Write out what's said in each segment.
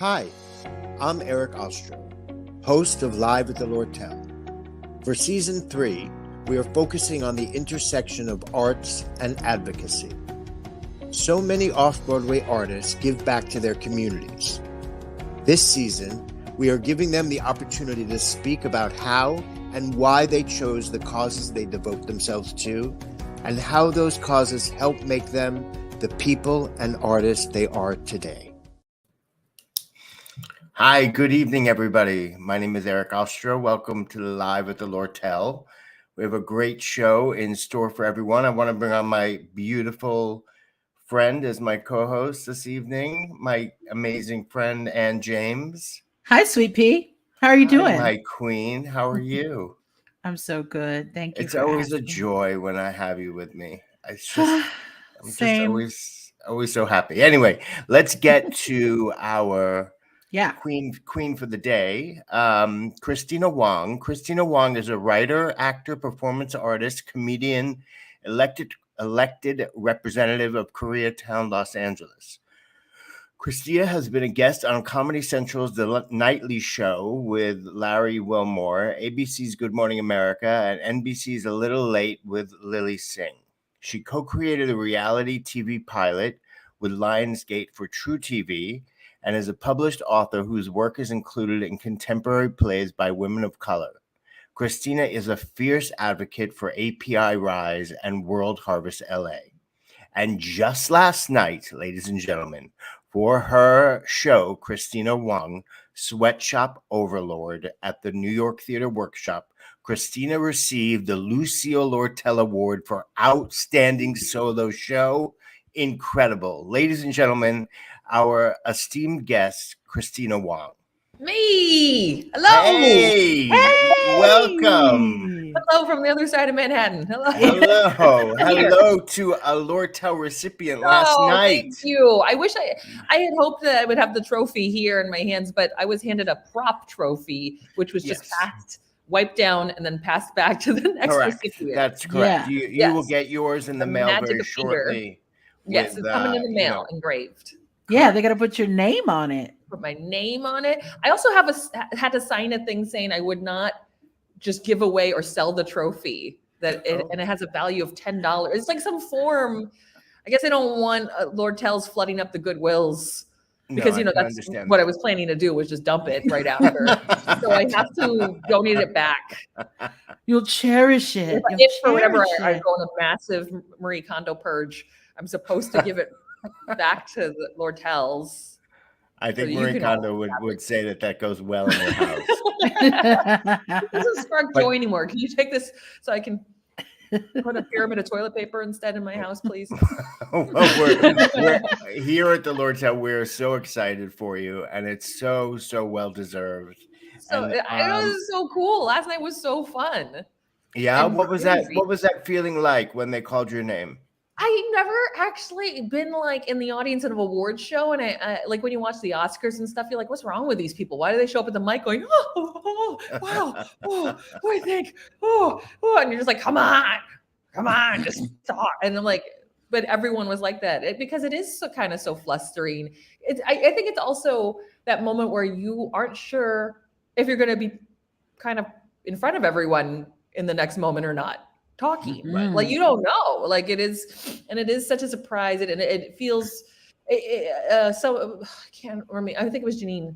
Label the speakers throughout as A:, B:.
A: Hi, I'm Eric Ostro, host of Live at the Lortel. For Season 3, we are focusing on the intersection of arts and advocacy. So many off-Broadway artists give back to their communities. This season, we are giving them the opportunity to speak about how and why they chose the causes they devote themselves to, and how those causes help make them the people and artists they are today. Hi, good evening, everybody. My name is Eric Ostro. Welcome to Live at the Lortel. We have a great show in store for everyone. I want to bring on my beautiful friend as my co-host this evening, my amazing friend, Ann James.
B: Hi, Sweet Pea. How are you doing?
A: My queen. How are you?
B: I'm so good. Thank you.
A: It's always asking. A joy when I have you with me. It's just, I'm
B: Same.
A: just always so happy. Anyway, let's get to our queen for the day, Kristina Wong. Kristina Wong is a writer, actor, performance artist, comedian, elected representative of Koreatown, Los Angeles. Kristina has been a guest on Comedy Central's The Nightly Show with Larry Wilmore, ABC's Good Morning America, and NBC's A Little Late with Lily Singh. She co-created a reality TV pilot with Lionsgate for True TV, and is a published author whose work is included in contemporary plays by women of color. Kristina is a fierce advocate for API Rise and World Harvest LA. And just last night, ladies and gentlemen, for her show, Kristina Wong, Sweatshop Overlord at the New York Theater Workshop, Kristina received the Lucille Lortel Award for Outstanding Solo Show. Incredible. Ladies and gentlemen, our esteemed guest, Kristina Wong.
C: Me. Hello.
A: Hey. Welcome.
C: Hello from the other side of Manhattan.
A: Hello to a Lortel recipient last night.
C: Thank you. I wish I had hoped that I would have the trophy here in my hands, but I was handed a prop trophy, which was just passed, wiped down, and then passed back to the next recipient.
A: That's correct. Yeah. You will get yours in the mail very shortly.
C: Yes, it's coming in the mail, engraved.
B: Yeah, they got to put your name on it.
C: Put my name on it. I also had to sign a thing saying I would not just give away or sell the trophy. And it has a value of $10. It's like some form. I guess I don't want Lortel's flooding up the Goodwills because that's what I was planning to do was just dump it right after. So I have to donate it back.
B: You'll cherish it.
C: For whatever I go on a massive Marie Kondo purge, I'm supposed to give it back to the Lortels.
A: I think Marie Kondo would say that goes well in your house.
C: It doesn't spark joy anymore. Can you take this so I can put a pyramid of toilet paper instead in my house, please?
A: Well, we're here at the Lortel. We're so excited for you, and it's so well deserved.
C: So I know this is so cool. Last night was so fun.
A: Yeah, what was that? What was that feeling like when they called your name?
C: I never actually been like in the audience at an awards show, and I like when you watch the Oscars and stuff, you're like, what's wrong with these people? Why do they show up at the mic going, oh wow, oh, I think, oh, and you're just like, come on, just talk. And I'm like, but everyone was like that because it is so flustering. I think it's also that moment where you aren't sure if you're going to be kind of in front of everyone in the next moment or not. Talking, like you don't know, like it is, and it is such a surprise, and it feels so. I can't remember. I think it was Janine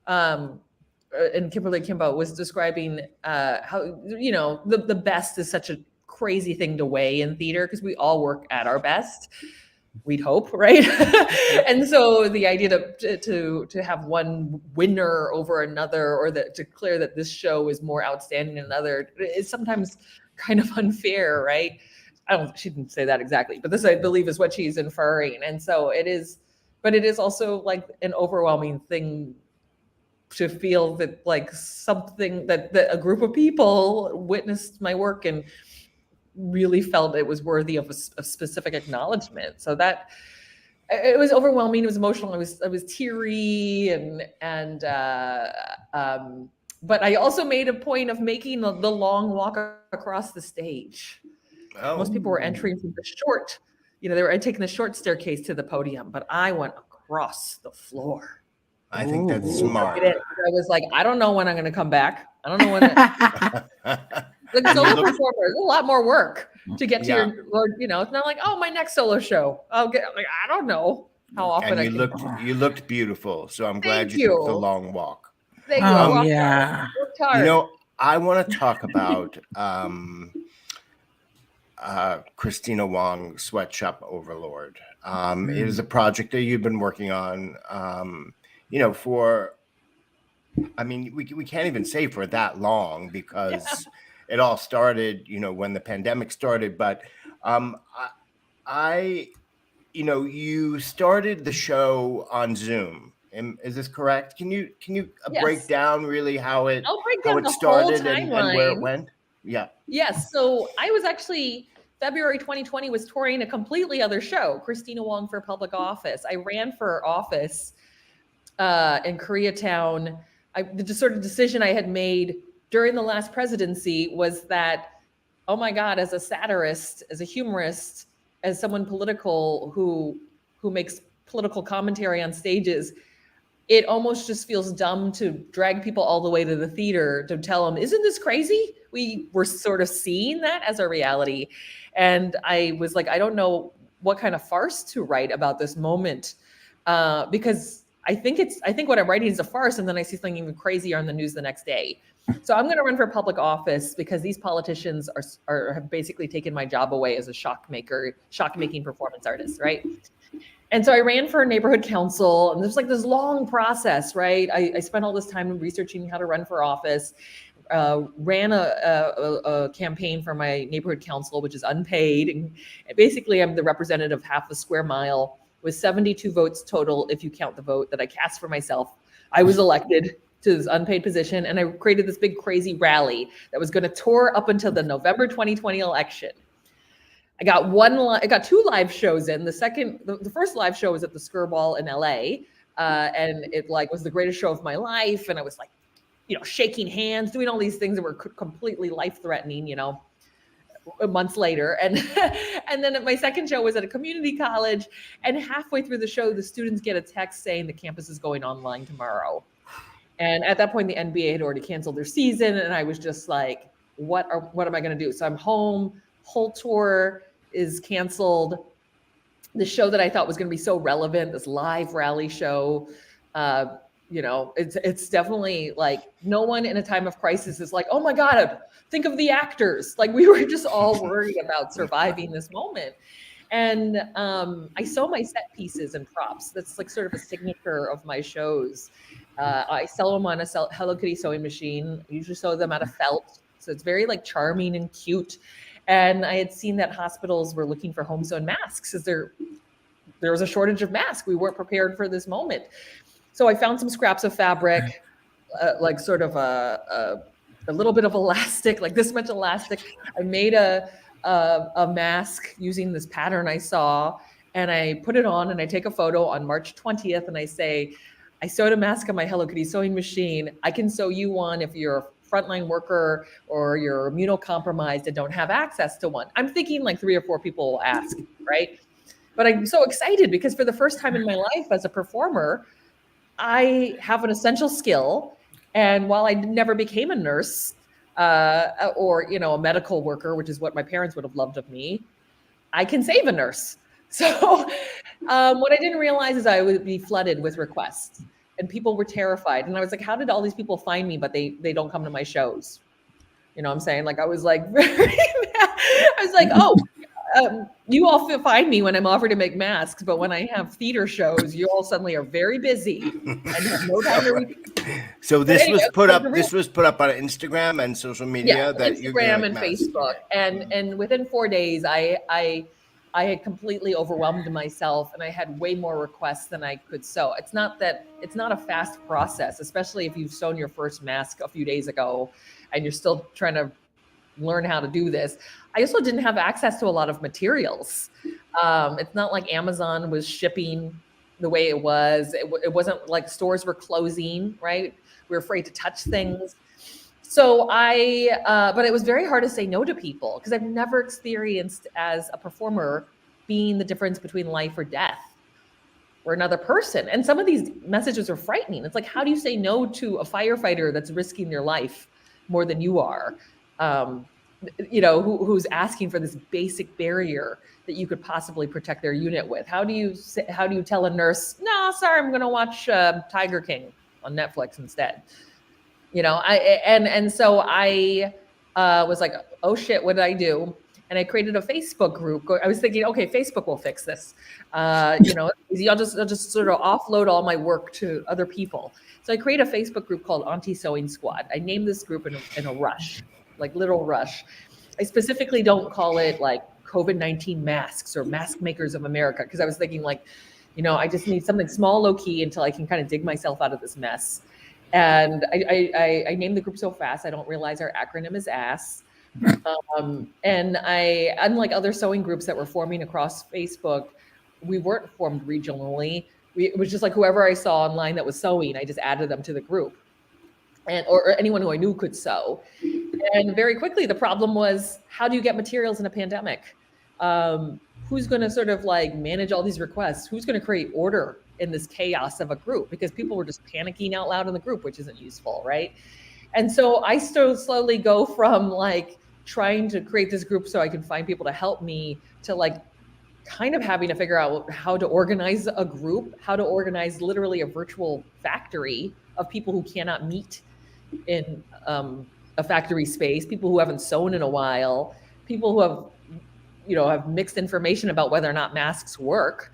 C: and Kimberly Kimbo was describing how the best is such a crazy thing to weigh in theater because we all work at our best. We'd hope, right? And so the idea to have one winner over another, or to declare that this show is more outstanding than another, is sometimes kind of unfair, right? She didn't say that exactly, but this I believe is what she's inferring. And so it is, but it is also like an overwhelming thing to feel that like something that a group of people witnessed my work and really felt it was worthy of a specific acknowledgement. So that it was overwhelming. It was emotional. I was teary and but I also made a point of making the long walk across the stage. Oh. Most people were entering from the short, they were taking the short staircase to the podium, but I went across the floor.
A: I think that's smart.
C: I was like, I don't know when I'm going to come back. I don't know when. Like solo performer, there's a lot more work to get to your, or it's not like, oh, my next solo show. I'll get like, I don't know how often
A: and you looked beautiful. So I'm glad you took the long walk.
C: Thank you.
B: Oh, yeah.
C: Worked hard.
A: I want to talk about Kristina Wong, Sweatshop Overlord. It is a project that you've been working on, we can't even say for that long because it all started, when the pandemic started. But you started the show on Zoom. Is this correct? Can you break down really how it started and where it went? Yeah.
C: Yes. So I was actually February 2020 was touring a completely other show, Kristina Wong for Public Office. I ran for office in Koreatown. The sort of decision I had made during the last presidency was that, oh my God, as a satirist, as a humorist, as someone political who makes political commentary on stages, it almost just feels dumb to drag people all the way to the theater to tell them, isn't this crazy? We were sort of seeing that as a reality. And I was like, I don't know what kind of farce to write about this moment, because I think what I'm writing is a farce, and then I see something even crazier on the news the next day. So I'm going to run for public office because these politicians have basically taken my job away as a shock-making performance artist, right? And so I ran for a neighborhood council, and there's like this long process, right? I spent all this time researching how to run for office, ran a campaign for my neighborhood council, which is unpaid. And basically I'm the representative of half a square mile with 72 votes total. If you count the vote that I cast for myself, I was elected to this unpaid position. And I created this big crazy rally that was going to tour up until the November 2020 election. I got 2 live shows in. The first live show was at the Skirball in LA. And it was the greatest show of my life. And I was like, shaking hands, doing all these things that were completely life-threatening, months later. And and then my second show was at a community college. And halfway through the show, the students get a text saying the campus is going online tomorrow. And at that point, the NBA had already canceled their season. And I was just like, what am I going to do? So I'm home, whole tour is canceled. The show that I thought was going to be so relevant, this live rally show, it's definitely like no one in a time of crisis is like, oh my God, think of the actors. Like we were just all worried about surviving this moment. And I sew my set pieces and props. That's like sort of a signature of my shows. I sell them on a Hello Kitty sewing machine. I usually sew them out of felt. So it's very like charming and cute. And I had seen that hospitals were looking for home sewn masks because there was a shortage of masks. We weren't prepared for this moment. So I found some scraps of fabric, like sort of a little bit of elastic, like this much elastic. I made a mask using this pattern I saw, and I put it on, and I take a photo on March 20th, and I say, I sewed a mask on my Hello Kitty sewing machine. I can sew you one if you're a frontline worker or you're immunocompromised and don't have access to one. I'm thinking like 3 or 4 people will ask, right? But I'm so excited because for the first time in my life as a performer, I have an essential skill. And while I never became a nurse or, a medical worker, which is what my parents would have loved of me, I can save a nurse. So what I didn't realize is I would be flooded with requests and people were terrified. And I was like, how did all these people find me, but they don't come to my shows? You know what I'm saying? Like, I was like, very mad. I was like, you all find me when I'm offered to make masks, but when I have theater shows, you all suddenly are very busy and have no time to read.
A: So this was put up. This was put up on Instagram and social media.
C: Yeah, Instagram and Facebook, and within 4 days, I had completely overwhelmed myself, and I had way more requests than I could sew. It's not a fast process, especially if you've sewn your first mask a few days ago, and you're still trying to learn how to do this. I also didn't have access to a lot of materials. It's not like Amazon was shipping the way it was. It wasn't like stores were closing, right? We were afraid to touch things. So but it was very hard to say no to people because I've never experienced as a performer being the difference between life or death. or another person. And some of these messages are frightening. It's like, how do you say no to a firefighter that's risking their life more than you are? Who's asking for this basic barrier that you could possibly protect their unit with? How do you tell a nurse, no, sorry, I'm going to watch Tiger King on Netflix instead? So I was like, oh shit, what did I do? And I created a Facebook group. I was thinking, okay, Facebook will fix this. I'll just sort of offload all my work to other people. So I created a Facebook group called Auntie Sewing Squad. I named this group in a rush, like literal rush. I specifically don't call it like COVID-19 masks or mask makers of America, because I was thinking like, I just need something small, low key, until I can kind of dig myself out of this mess. And I named the group so fast, I don't realize our acronym is ASS. And unlike other sewing groups that were forming across Facebook, we weren't formed regionally. It was just like whoever I saw online that was sewing, I just added them to the group, or anyone who I knew could sew. And very quickly, the problem was, how do you get materials in a pandemic? Who's going to sort of like manage all these requests? Who's going to create order in this chaos of a group? Because people were just panicking out loud in the group, which isn't useful, right? And so I slowly go from like trying to create this group so I can find people to help me, to like kind of having to figure out how to organize a group, how to organize literally a virtual factory of people who cannot meet in a factory space, people who haven't sewn in a while, people who have mixed information about whether or not masks work,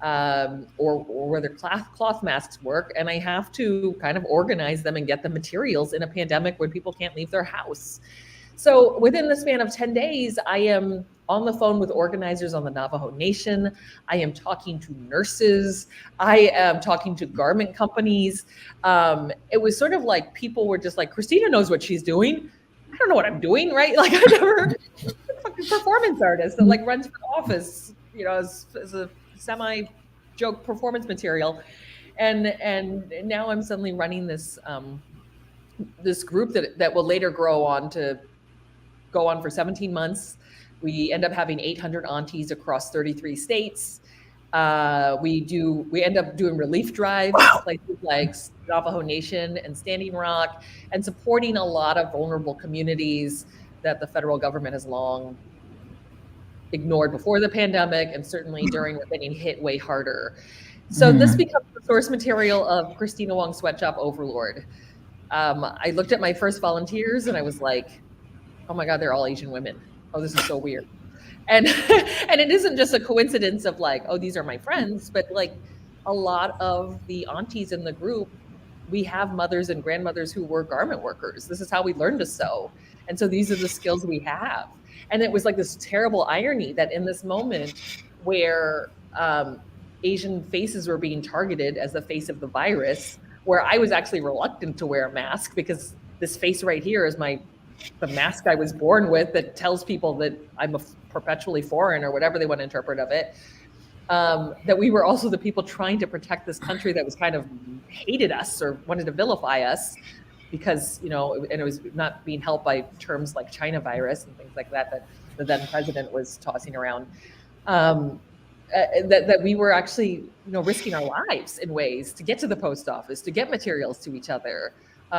C: or whether cloth masks work. And I have to kind of organize them and get the materials in a pandemic when people can't leave their house. So within the span of 10 days, I am on the phone with organizers on the Navajo Nation. I am talking to nurses. I am talking to garment companies. It was sort of like people were just like, Kristina knows what she's doing. I don't know what I'm doing, right? Like I never, fucking performance artist that like runs for office, as a semi-joke performance material. And now I'm suddenly running this this group that will later go on for 17 months. We end up having 800 aunties across 33 states. We end up doing relief drives, places like Navajo Nation and Standing Rock, and supporting a lot of vulnerable communities that the federal government has long ignored before the pandemic, and certainly during we're getting hit way harder. So this becomes the source material of Kristina Wong Sweatshop Overlord. I looked at my first volunteers and I was like, oh my God, they're all Asian women. Oh, this is so weird. And it isn't just a coincidence of like, oh, these are my friends, but like a lot of the aunties in the group, we have mothers and grandmothers who were garment workers. This is how we learned to sew. And so these are the skills we have. And it was like this terrible irony that in this moment where Asian faces were being targeted as the face of the virus, where I was actually reluctant to wear a mask because this face right here is the mask I was born with that tells people that I'm a perpetually foreign or whatever they want to interpret of it. That we were also the people trying to protect this country that was kind of hated us or wanted to vilify us because, and it was not being helped by terms like China virus and things like that the then president was tossing around. That we were actually, risking our lives in ways to get to the post office, to get materials to each other,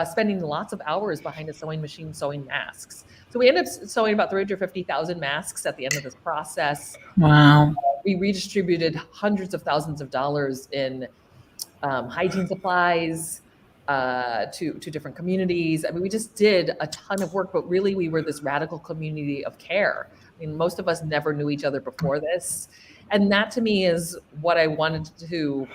C: spending lots of hours behind a sewing machine sewing masks. So we ended up sewing about 350,000 masks at the end of this process.
B: Wow.
C: We redistributed hundreds of thousands of dollars in hygiene supplies to different communities. I mean, we just did a ton of work, but really we were this radical community of care. I mean, most of us never knew each other before this. And that to me is what I wanted to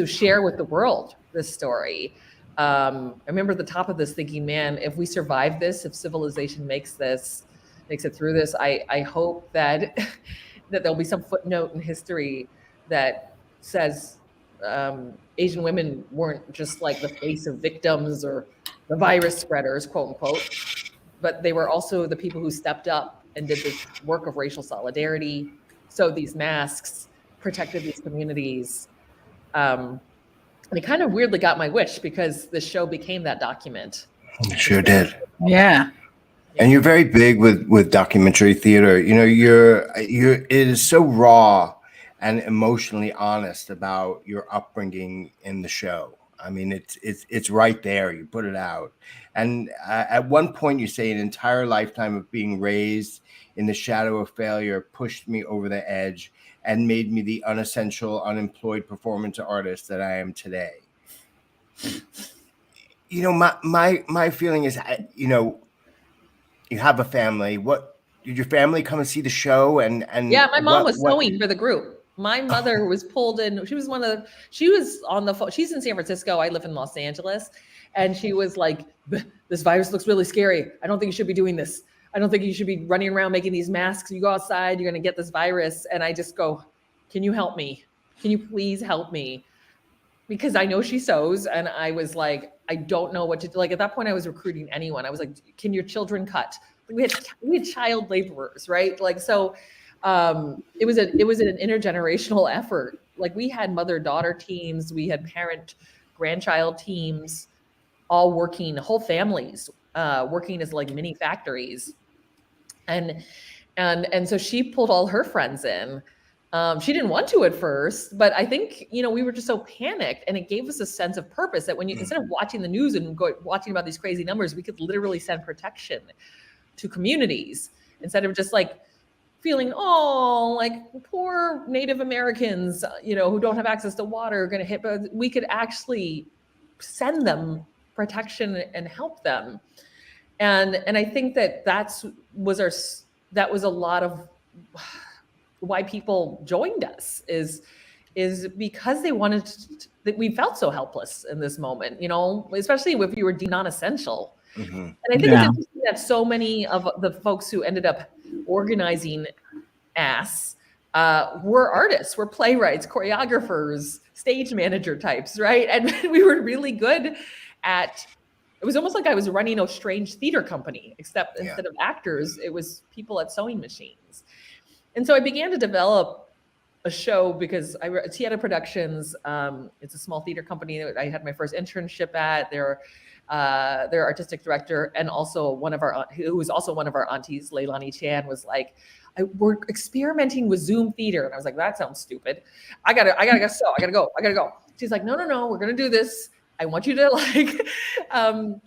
C: share with the world, this story. I remember at the top of this thinking, man, if we survive this, if civilization makes it through this, I hope that there'll be some footnote in history that says Asian women weren't just like the face of victims or the virus spreaders, quote unquote, but they were also the people who stepped up and did this work of racial solidarity, sewed these masks, protected these communities. And it kind of weirdly got my wish because this show became that document.
A: It sure did.
B: Yeah.
A: And you're very big with documentary theater. It is so raw and emotionally honest about your upbringing in the show. I mean, it's right there. You put it out, and at one point you say an entire lifetime of being raised in the shadow of failure pushed me over the edge and made me the unessential, unemployed performance artist that I am today. You know, my feeling is, you know, you have a family. What did your family come and see the show? And
C: Yeah, my mom was
A: what?
C: sewing for the group. My mother was pulled in. She was she was on the phone. She's in San Francisco. I live in Los Angeles. And she was like, this virus looks really scary. I don't think you should be doing this. I don't think you should be running around making these masks. You go outside, you're going to get this virus. And I just go, can you help me? Can you please help me? Because I know she sews. And I was like, I don't know what to do. Like at that point, I was recruiting anyone. I was like, can your children cut? We had child laborers, right? Like, so it was an intergenerational effort. Like we had mother-daughter teams, we had parent-grandchild teams, all working, whole families working as like mini factories. And so she pulled all her friends in. She didn't want to at first, but I think, you know, we were just so panicked, and it gave us a sense of purpose that when you, instead of watching the news and watching about these crazy numbers, we could literally send protection to communities instead of just like feeling, oh, like poor Native Americans, you know, who don't have access to water are going to hit, but we could actually send them protection and help them. And I think that that was a lot of why people joined us is because they wanted that we felt so helpless in this moment, you know, especially if you were deemed non-essential. Mm-hmm. And I think it's interesting that so many of the folks who ended up organizing AS were artists, were playwrights, choreographers, stage manager types, right? And we were really good at, it was almost like I was running a strange theater company, except instead of actors, it was people at sewing machines. And so I began to develop a show because Tieta Productions, it's a small theater company that I had my first internship at. Their artistic director, and also who was also one of our aunties, Leilani Chan, was like, we're experimenting with Zoom theater. And I was like, that sounds stupid. I gotta go. She's like, no, we're gonna do this. I want you to like,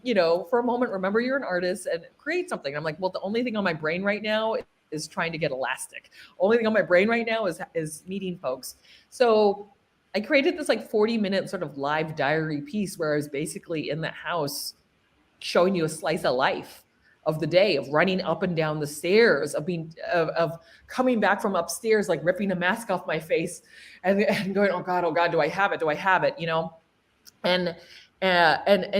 C: you know, for a moment, remember you're an artist and create something. I'm like, well, the only thing on my brain right now is trying to get elastic. Only thing on my brain right now is meeting folks. So I created this like 40-minute sort of live diary piece where I was basically in the house showing you a slice of life of the day, of running up and down the stairs, of coming back from upstairs, like ripping a mask off my face and going, oh God, do I have it, you know? And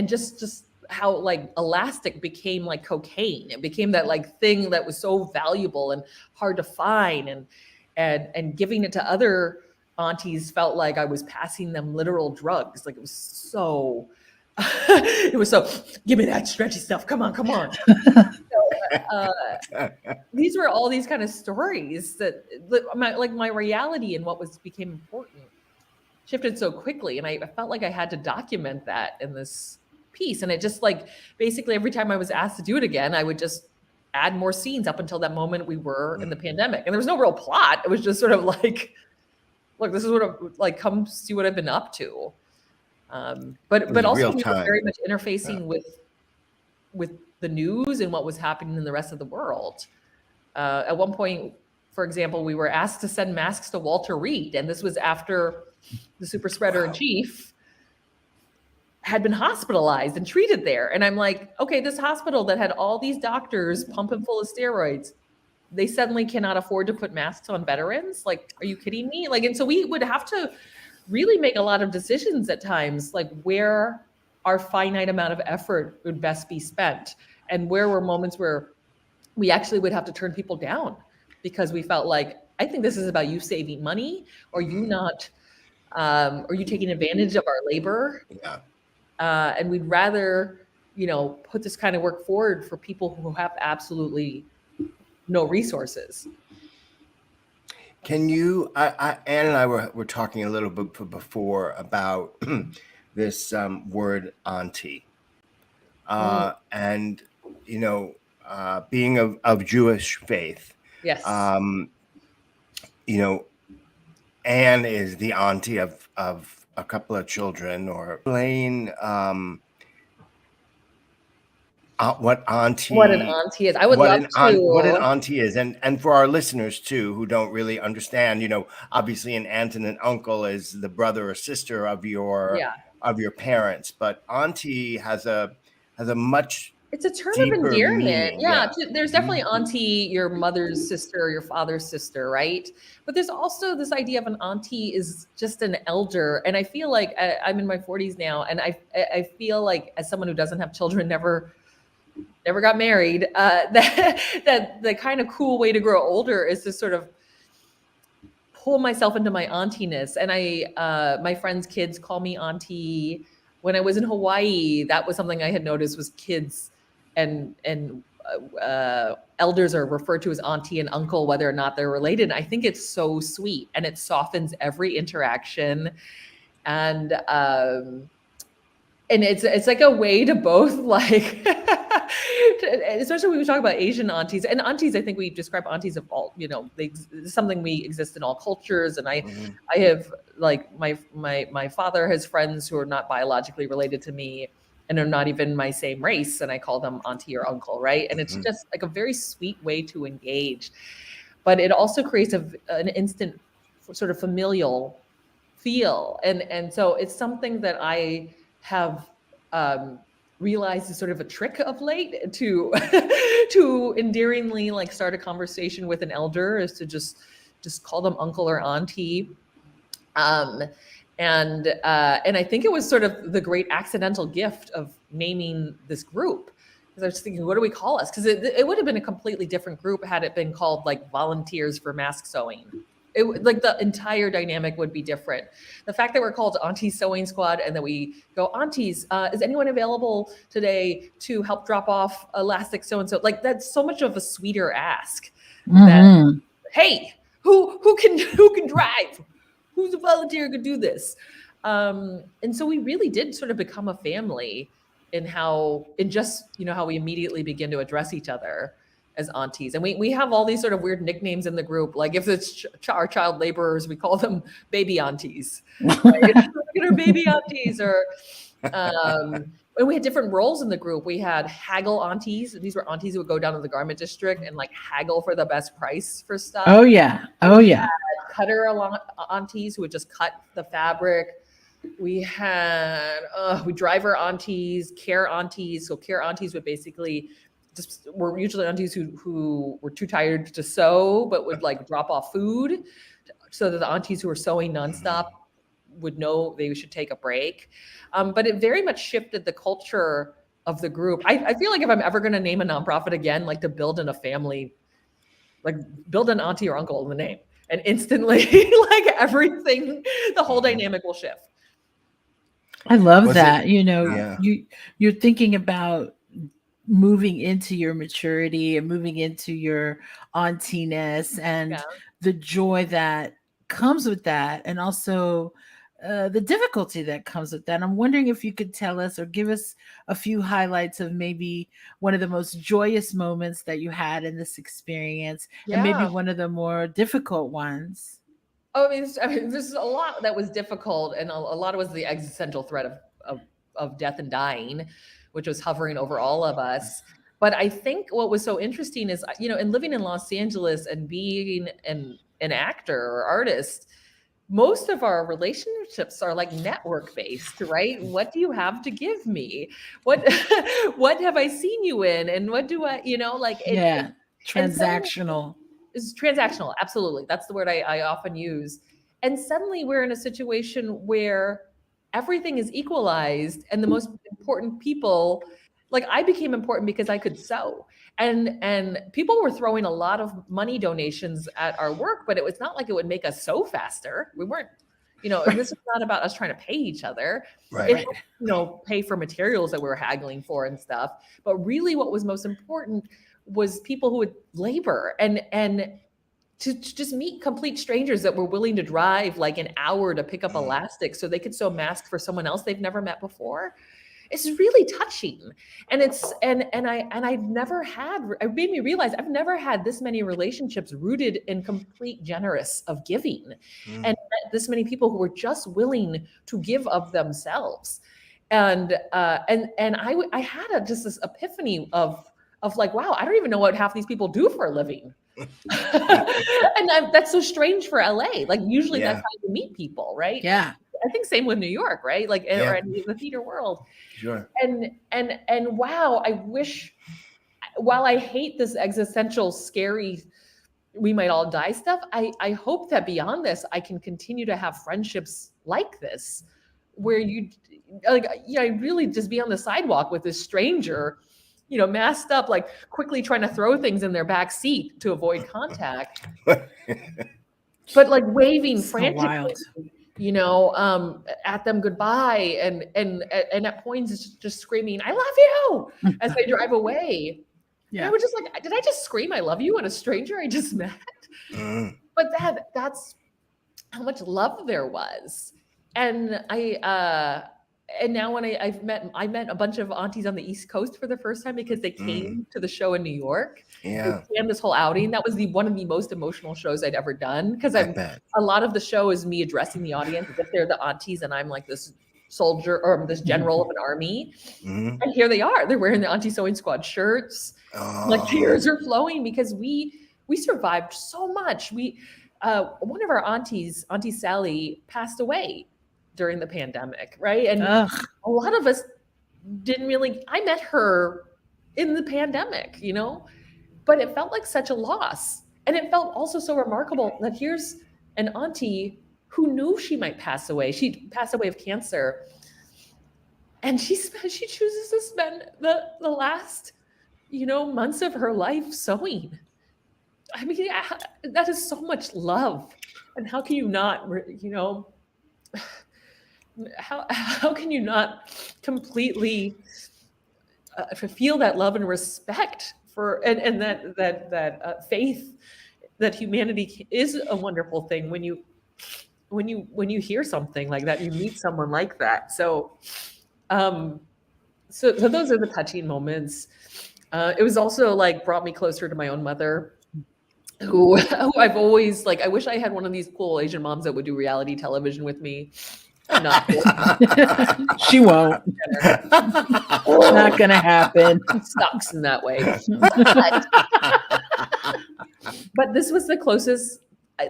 C: just how like elastic became like cocaine. It became that like thing that was so valuable and hard to find, and giving it to other aunties felt like I was passing them literal drugs. Like it was so give me that stretchy stuff. Come on. So, these were all these kind of stories that my reality and what became important shifted so quickly. And I felt like I had to document that in this piece. And it just like, basically every time I was asked to do it again, I would just add more scenes up until that moment we were in the pandemic. And there was no real plot. It was just sort of like, look, this is what like, come see what I've been up to. But also we were very much interfacing with the news and what was happening in the rest of the world. At one point, for example, we were asked to send masks to Walter Reed, and this was after the super spreader in chief had been hospitalized and treated there. And I'm like, okay, this hospital that had all these doctors pumping full of steroids, they suddenly cannot afford to put masks on veterans? Like, are you kidding me? Like, and so we would have to really make a lot of decisions at times, like where our finite amount of effort would best be spent, and where were moments where we actually would have to turn people down because we felt like, I think this is about you saving money, or you not, or you taking advantage of our labor.
A: Yeah.
C: And we'd rather, you know, put this kind of work forward for people who have absolutely no resources.
A: Can you, Anne and I were talking a little bit before about this word Auntie. And, you know, being of Jewish faith.
C: Yes.
A: You know, Anne is the auntie of a couple of children, or explain what auntie,
C: what an auntie is. I would love
A: what an
C: to.
A: auntie is, and for our listeners too who don't really understand, you know, obviously an aunt and an uncle is the brother or sister of your parents, but auntie has a much
C: It's a term of
A: deeper
C: endearment.
A: meaning.
C: Yeah. There's definitely auntie, your mother's sister, or your father's sister, right? But there's also this idea of an auntie is just an elder. And I feel like I'm in my 40s now, and I feel like, as someone who doesn't have children, never got married, that the kind of cool way to grow older is to sort of pull myself into my auntiness. And my friends' kids call me auntie. When I was in Hawaii, that was something I had noticed, was kids and elders are referred to as auntie and uncle, whether or not they're related. And I think it's so sweet, and it softens every interaction. And it's like a way to both, like, especially when we talk about Asian aunties. And aunties, I think we describe aunties of all, you know, something we exist in all cultures. And I have, like, my father has friends who are not biologically related to me and are not even my same race, and I call them auntie or uncle, right? And it's just like a very sweet way to engage. But it also creates an instant sort of familial feel. And so it's something that I have realized is sort of a trick of late, to endearingly, like, start a conversation with an elder, is to just call them uncle or auntie. And I think it was sort of the great accidental gift of naming this group, because I was thinking, what do we call us? Because it would have been a completely different group had it been called, like, Volunteers for Mask Sewing. Like, the entire dynamic would be different. The fact that we're called Auntie Sewing Squad, and that we go, aunties, is anyone available today to help drop off elastic so-and-so? Like, that's so much of a sweeter ask. That, hey, who can drive? Who's a volunteer who could do this? And so we really did sort of become a family in just, you know, how we immediately begin to address each other as aunties. And we have all these sort of weird nicknames in the group. Like, if it's our child laborers, we call them baby aunties. Right? Look at our baby aunties. Or and we had different roles in the group. We had haggle aunties. These were aunties who would go down to the garment district and, like, haggle for the best price for stuff.
B: Oh yeah.
C: Cutter aunties who would just cut the fabric. We had driver aunties, care aunties. So care aunties would basically were usually aunties who were too tired to sew, but would, like, drop off food, so that the aunties who were sewing nonstop would know they should take a break. But it very much shifted the culture of the group. I feel like if I'm ever going to name a nonprofit again, like, to build in a family, like, build an auntie or uncle in the name, and instantly, like, everything, the whole dynamic will shift.
B: I love that. You know, you're thinking about moving into your maturity and moving into your auntiness, and the joy that comes with that, and also the difficulty that comes with that. I'm wondering if you could tell us or give us a few highlights of maybe one of the most joyous moments that you had in this experience, and maybe one of the more difficult ones.
C: Oh, I mean, there's a lot that was difficult, and a lot of it was the existential threat of death and dying, which was hovering over all of us. But I think what was so interesting is, you know, in living in Los Angeles and being an actor or artist, most of our relationships are, like, network based, right? What do you have to give me? What have I seen you in? And what do I, you know, like,
B: transactional.
C: It's transactional. Absolutely. That's the word I often use. And suddenly we're in a situation where everything is equalized, and the most important people, like, I became important because I could sew, and people were throwing a lot of money donations at our work, but it was not like it would make us sew faster. We weren't, you know, this is not about us trying to pay each other. It helped, you know, pay for materials that we were haggling for and stuff. But really what was most important was people who would labor and to just meet complete strangers that were willing to drive, like, an hour to pick up elastic so they could sew masks for someone else they've never met before. It's really touching. And I've never had, it made me realize I've never had this many relationships rooted in complete generous of giving, and this many people who were just willing to give of themselves. And I had just this epiphany of like, wow, I don't even know what half these people do for a living. And that's so strange for LA. Like usually that's how you meet people, right?
B: Yeah.
C: I think same with New York, right? Like or in the theater world.
A: Sure.
C: And wow, I wish, while I hate this existential, scary, we might all die stuff, I hope that beyond this, I can continue to have friendships like this, where you like, I really just be on the sidewalk with this stranger, masked up, like quickly trying to throw things in their back seat to avoid contact, but like waving frantically, at them goodbye, and at points just screaming, "I love you," as they drive away. Yeah. And I was just like, did I just scream "I love you" at a stranger I just met? But that's how much love there was. And and now when I met a bunch of aunties on the East Coast for the first time because they came to the show in New York. Yeah. They planned this whole outing. That was one of the most emotional shows I'd ever done, because a lot of the show is me addressing the audience as if they're the aunties and I'm like this soldier or this general of an army. And here they are. They're wearing the Auntie Sewing Squad shirts. Like tears are flowing because we survived so much. One of our aunties, Auntie Sally, passed away during the pandemic, right? And a lot of us didn't really, I met her in the pandemic, but it felt like such a loss. And it felt also so remarkable that here's an auntie who knew she might pass away. She passed away of cancer. And she chooses to spend the last, months of her life sewing. I mean, that is so much love. And how can you not, how can you not completely feel that love and respect for and that faith that humanity is a wonderful thing when you hear something like that, you meet someone like that. So so those are the touching moments. It was also like brought me closer to my own mother, who I've always I wish I had one of these cool Asian moms that would do reality television with me. Not
B: she won't. Not gonna happen.
C: Sucks in that way. But this was the closest.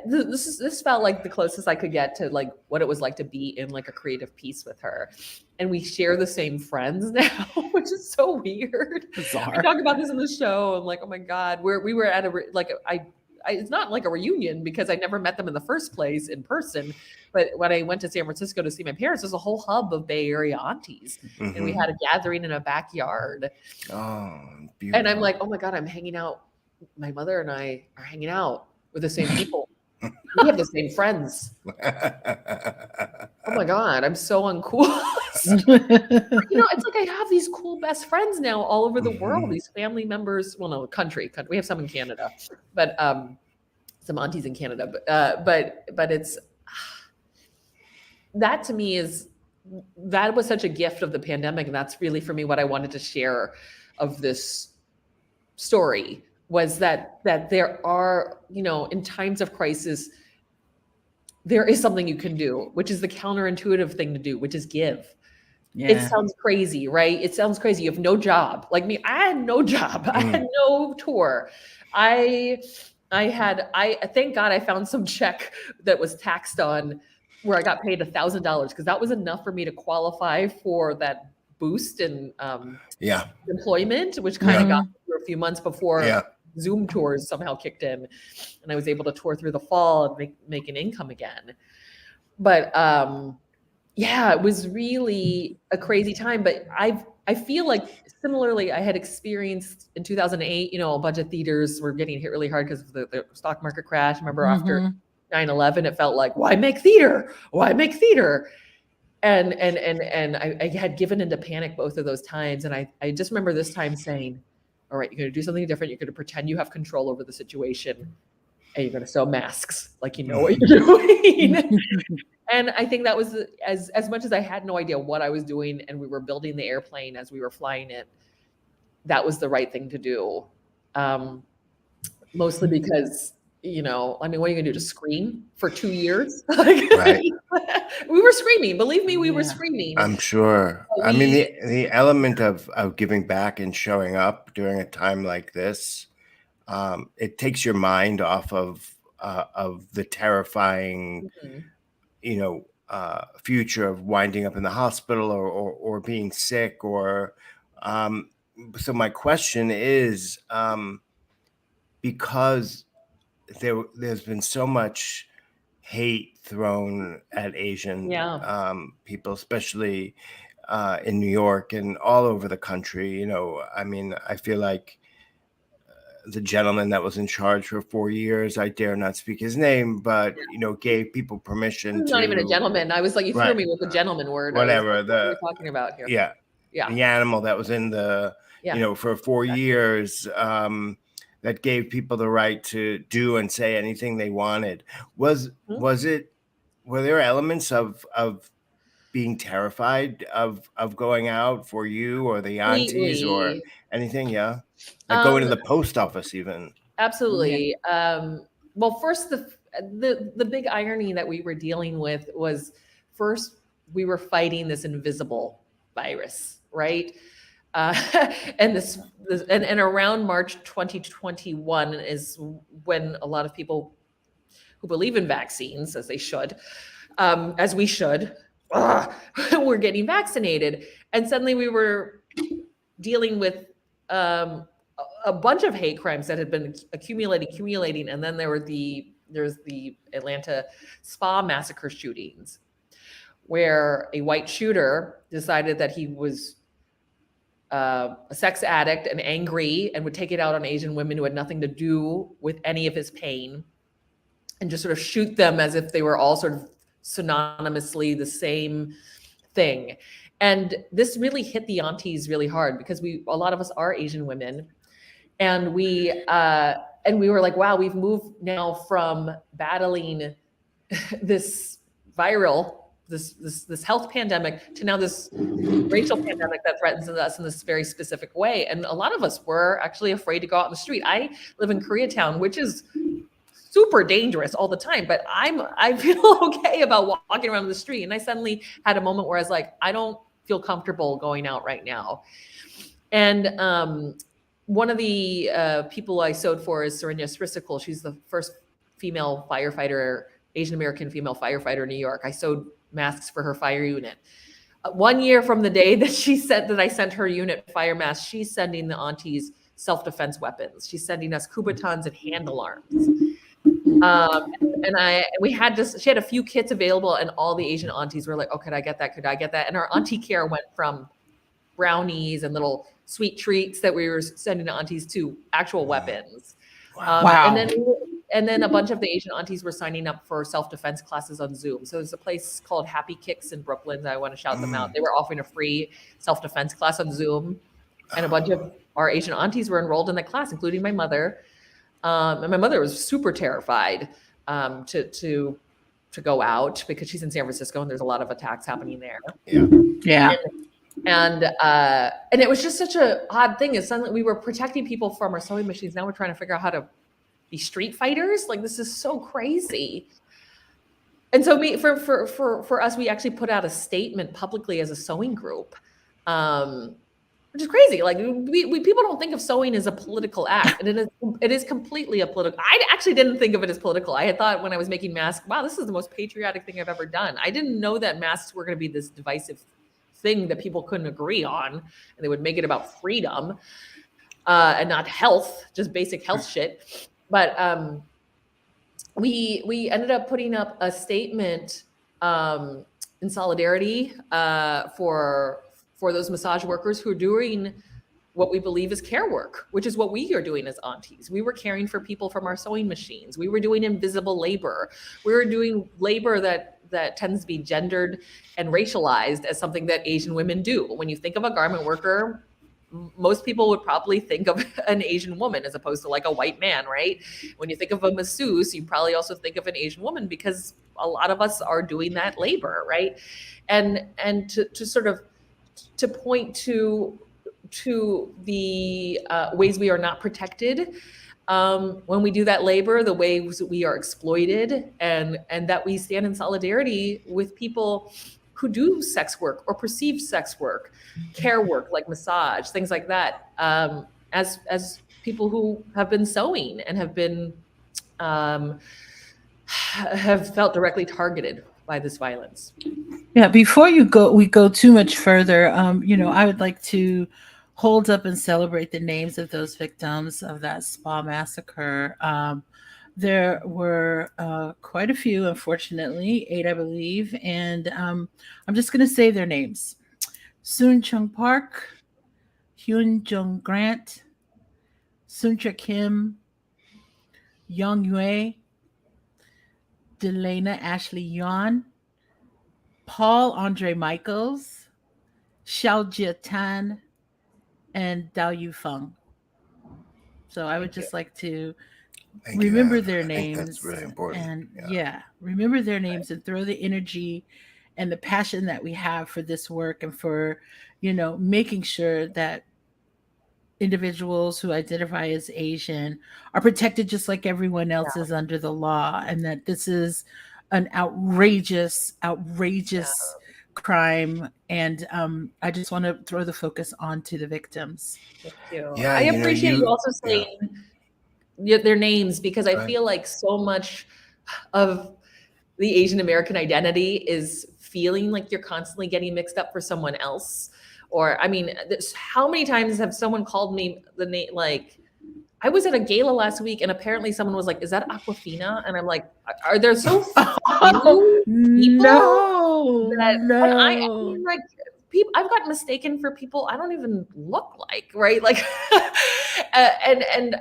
C: This felt like the closest I could get to like what it was like to be in like a creative piece with her, and we share the same friends now, which is so weird. Bizarre. I talk about this in the show. I'm like, oh my god, we were at it's not like a reunion because I never met them in the first place in person. But when I went to San Francisco to see my parents, there's a whole hub of Bay Area aunties. And we had a gathering in a backyard. Oh, beautiful. And I'm like, oh my God, I'm hanging out. My mother and I are hanging out with the same people. We have the same friends. Oh my God, I'm so uncool. It's like I have these cool best friends now all over the world. These family members, well, no, country. We have some in Canada, but some aunties in Canada. But it's that to me that was such a gift of the pandemic, and that's really for me what I wanted to share of this story. Was that there are, in times of crisis, there is something you can do, which is the counterintuitive thing to do, which is give. Yeah. It sounds crazy, right? It sounds crazy. You have no job. Like me, I had no job. I had no tour. I thank God I found some check that was taxed on where I got paid $1,000 because that was enough for me to qualify for that boost in employment, which kind of got me through a few months before Zoom tours somehow kicked in, and I was able to tour through the fall and make an income again. But it was really a crazy time. But I feel like similarly I had experienced in 2008, a bunch of theaters were getting hit really hard because of the stock market crash. Remember after 9/11, it felt like, why make theater? Why make theater? And I had given into panic both of those times. And I just remember this time saying, all right, you're going to do something different. You're going to pretend you have control over the situation, and you're going to sew masks like you know what you're doing. And I think that was as much as I had no idea what I was doing, and we were building the airplane as we were flying it, that was the right thing to do. Mostly because, you know, I mean, what are you gonna do, to scream for 2 years?
A: Right.
C: We were screaming. Believe me, we were screaming.
A: I'm sure. I mean, the element of giving back and showing up during a time like this, it takes your mind off of the terrifying, you know, future of winding up in the hospital or being sick or. So my question is, because there's been so much hate thrown at Asian people, especially in New York and all over the country. You know, I mean, I feel like the gentleman that was in charge for 4 years, I dare not speak his name, but, you know, gave people permission to.
C: Not even a gentleman. I was like, you threw me with the gentleman word.
A: Whatever.
C: Like, what are we talking about here?
A: Yeah. The animal that was in the, you know, for 4 years, that gave people the right to do and say anything they wanted. Were there elements of being terrified of going out for you or the aunties or anything? Yeah. Like going to the post office even.
C: Absolutely. Well, first, the big irony that we were dealing with was, first, we were fighting this invisible virus, right? And and around March 2021 is when a lot of people who believe in vaccines, as they should, as we should, were getting vaccinated. And suddenly we were dealing with a bunch of hate crimes that had been accumulating. And then there's the Atlanta spa massacre shootings, where a white shooter decided that he was a sex addict and angry and would take it out on Asian women who had nothing to do with any of his pain, and just sort of shoot them as if they were all sort of synonymously the same thing. And this really hit the aunties really hard, because a lot of us are Asian women, and we were like, wow, we've moved now from battling this health pandemic to now this racial pandemic that threatens us in this very specific way. And a lot of us were actually afraid to go out in the street. I live in Koreatown, which is super dangerous all the time, but I feel okay about walking around the street. And I suddenly had a moment where I was like, I don't feel comfortable going out right now. And one of the people I sewed for is Serena Srissikal. She's the first female firefighter, Asian American female firefighter in New York. I sewed masks for her fire unit. 1 year from the day that I sent her unit fire masks, she's sending the aunties self-defense weapons. She's sending us Kubotans and hand alarms. She had a few kits available, and all the Asian aunties were like, oh, could I get that? Could I get that? And our auntie care went from brownies and little sweet treats that we were sending to aunties to actual weapons. Wow. And then a bunch of the Asian aunties were signing up for self-defense classes on Zoom. So there's a place called Happy Kicks in Brooklyn that I want to shout them out. They were offering a free self-defense class on Zoom. And a bunch of our Asian aunties were enrolled in the class, including my mother. And my mother was super terrified to go out, because she's in San Francisco and there's a lot of attacks happening there.
B: Yeah.
C: And it was just such a odd thing, is suddenly we were protecting people from our sewing machines. Now we're trying to figure out how to be street fighters. Like, this is so crazy. And so for us, we actually put out a statement publicly as a sewing group, which is crazy. Like, we people don't think of sewing as a political act, and it is completely a political. I actually didn't think of it as political. I had thought when I was making masks, wow, this is the most patriotic thing I've ever done. I didn't know that masks were going to be this divisive thing that people couldn't agree on, and they would make it about freedom and not health, just basic health shit. But we ended up putting up a statement in solidarity for those massage workers who are doing what we believe is care work, which is what we are doing as aunties. We were caring for people from our sewing machines. We were doing invisible labor. We were doing labor that tends to be gendered and racialized as something that Asian women do. When you think of a garment worker, most people would probably think of an Asian woman as opposed to like a white man, right? When you think of a masseuse, you probably also think of an Asian woman, because a lot of us are doing that labor, right? And to sort of to point to the ways we are not protected when we do that labor, the ways we are exploited, and that we stand in solidarity with people who do sex work or perceive sex work, care work like massage, things like that, as people who have been sewing and have been have felt directly targeted by this violence.
B: Yeah, before we go too much further, I would like to hold up and celebrate the names of those victims of that spa massacre. There were quite a few, unfortunately, 8, I believe, and I'm just going to say their names: Soon Chung Park, Hyun Jung Grant, Suncha Kim, Young Yue, Delana Ashley Yuan, Paul Andre Michaels, Xiao Jia Tan, and Dao Yu Feng. So I would just like to remember their names.
A: That's really important.
B: And remember their names and throw the energy and the passion that we have for this work and for, making sure that individuals who identify as Asian are protected just like everyone else is under the law, and that this is an outrageous crime. And I just want to throw the focus onto the victims.
C: Thank you. Yeah, I appreciate you also saying their names, because I feel like so much of the Asian American identity is feeling like you're constantly getting mixed up for someone else. Or, I mean, how many times have someone called me the name, like, I was at a gala last week and apparently someone was like, is that Aquafina? And I'm like, are there so few people?
B: No.
C: I'm like, people, I've gotten mistaken for people I don't even look like, right? Like, and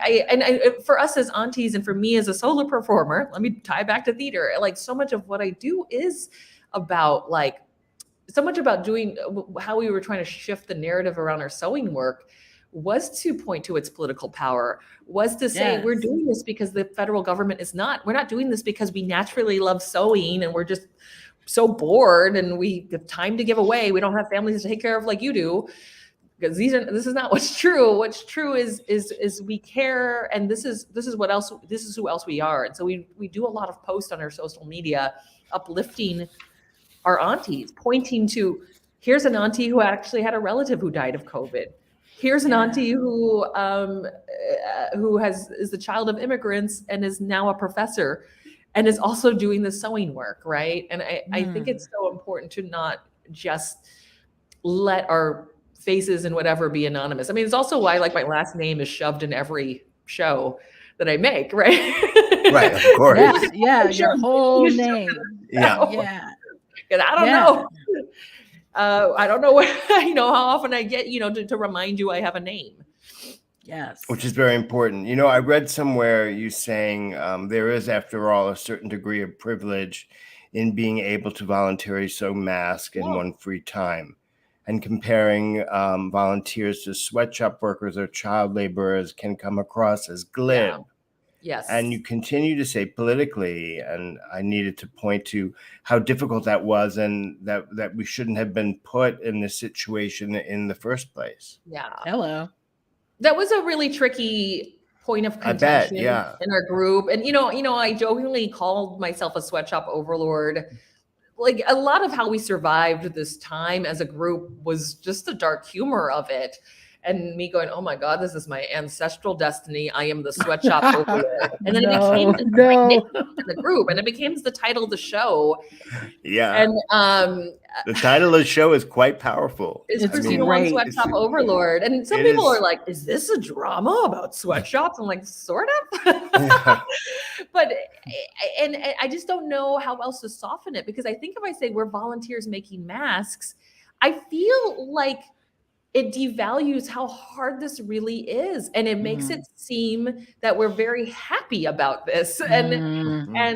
C: for us as aunties and for me as a solo performer, let me tie back to theater. Like, so much of what I do is about so much about doing how we were trying to shift the narrative around our sewing work was to point to its political power, was to say, we're doing this because the federal government we're not doing this because we naturally love sewing and we're just so bored and we have time to give away. We don't have families to take care of like you do, because this is not what's true. What's true is we care, and this is who else we are. And so we do a lot of posts on our social media uplifting our aunties, pointing to, here's an auntie who actually had a relative who died of COVID. Here's an auntie who is the child of immigrants and is now a professor and is also doing the sewing work, right? And I think it's so important to not just let our faces and whatever be anonymous. I mean, it's also why my last name is shoved in every show that I make, right?
A: Right, of course.
B: Your whole name.
C: Yeah. And I don't know. I don't know how often I get, to remind you I have a name.
B: Yes.
A: Which is very important. I read somewhere you saying there is, after all, a certain degree of privilege in being able to voluntarily sew masks in one free time, and comparing volunteers to sweatshop workers or child laborers can come across as glib.
C: Yes.
A: And you continue to say politically, and I needed to point to how difficult that was, and that we shouldn't have been put in this situation in the first place.
C: Yeah.
B: Hello.
C: That was a really tricky point of contention in our group. And, I jokingly called myself a sweatshop overlord. Like, a lot of how we survived this time as a group was just the dark humor of it. And me going, oh my God, this is my ancestral destiny. I am the sweatshop overlord. And then it became the group, and it became the title of the show.
A: Yeah.
C: And
A: the title of the show is quite powerful.
C: It's Kristina Wong, Sweatshop Overlord. And some people are like, is this a drama about sweatshops? I'm like, sort of. But I just don't know how else to soften it, because I think if I say we're volunteers making masks, I feel like it devalues how hard this really is. And it makes it seem that we're very happy about this. And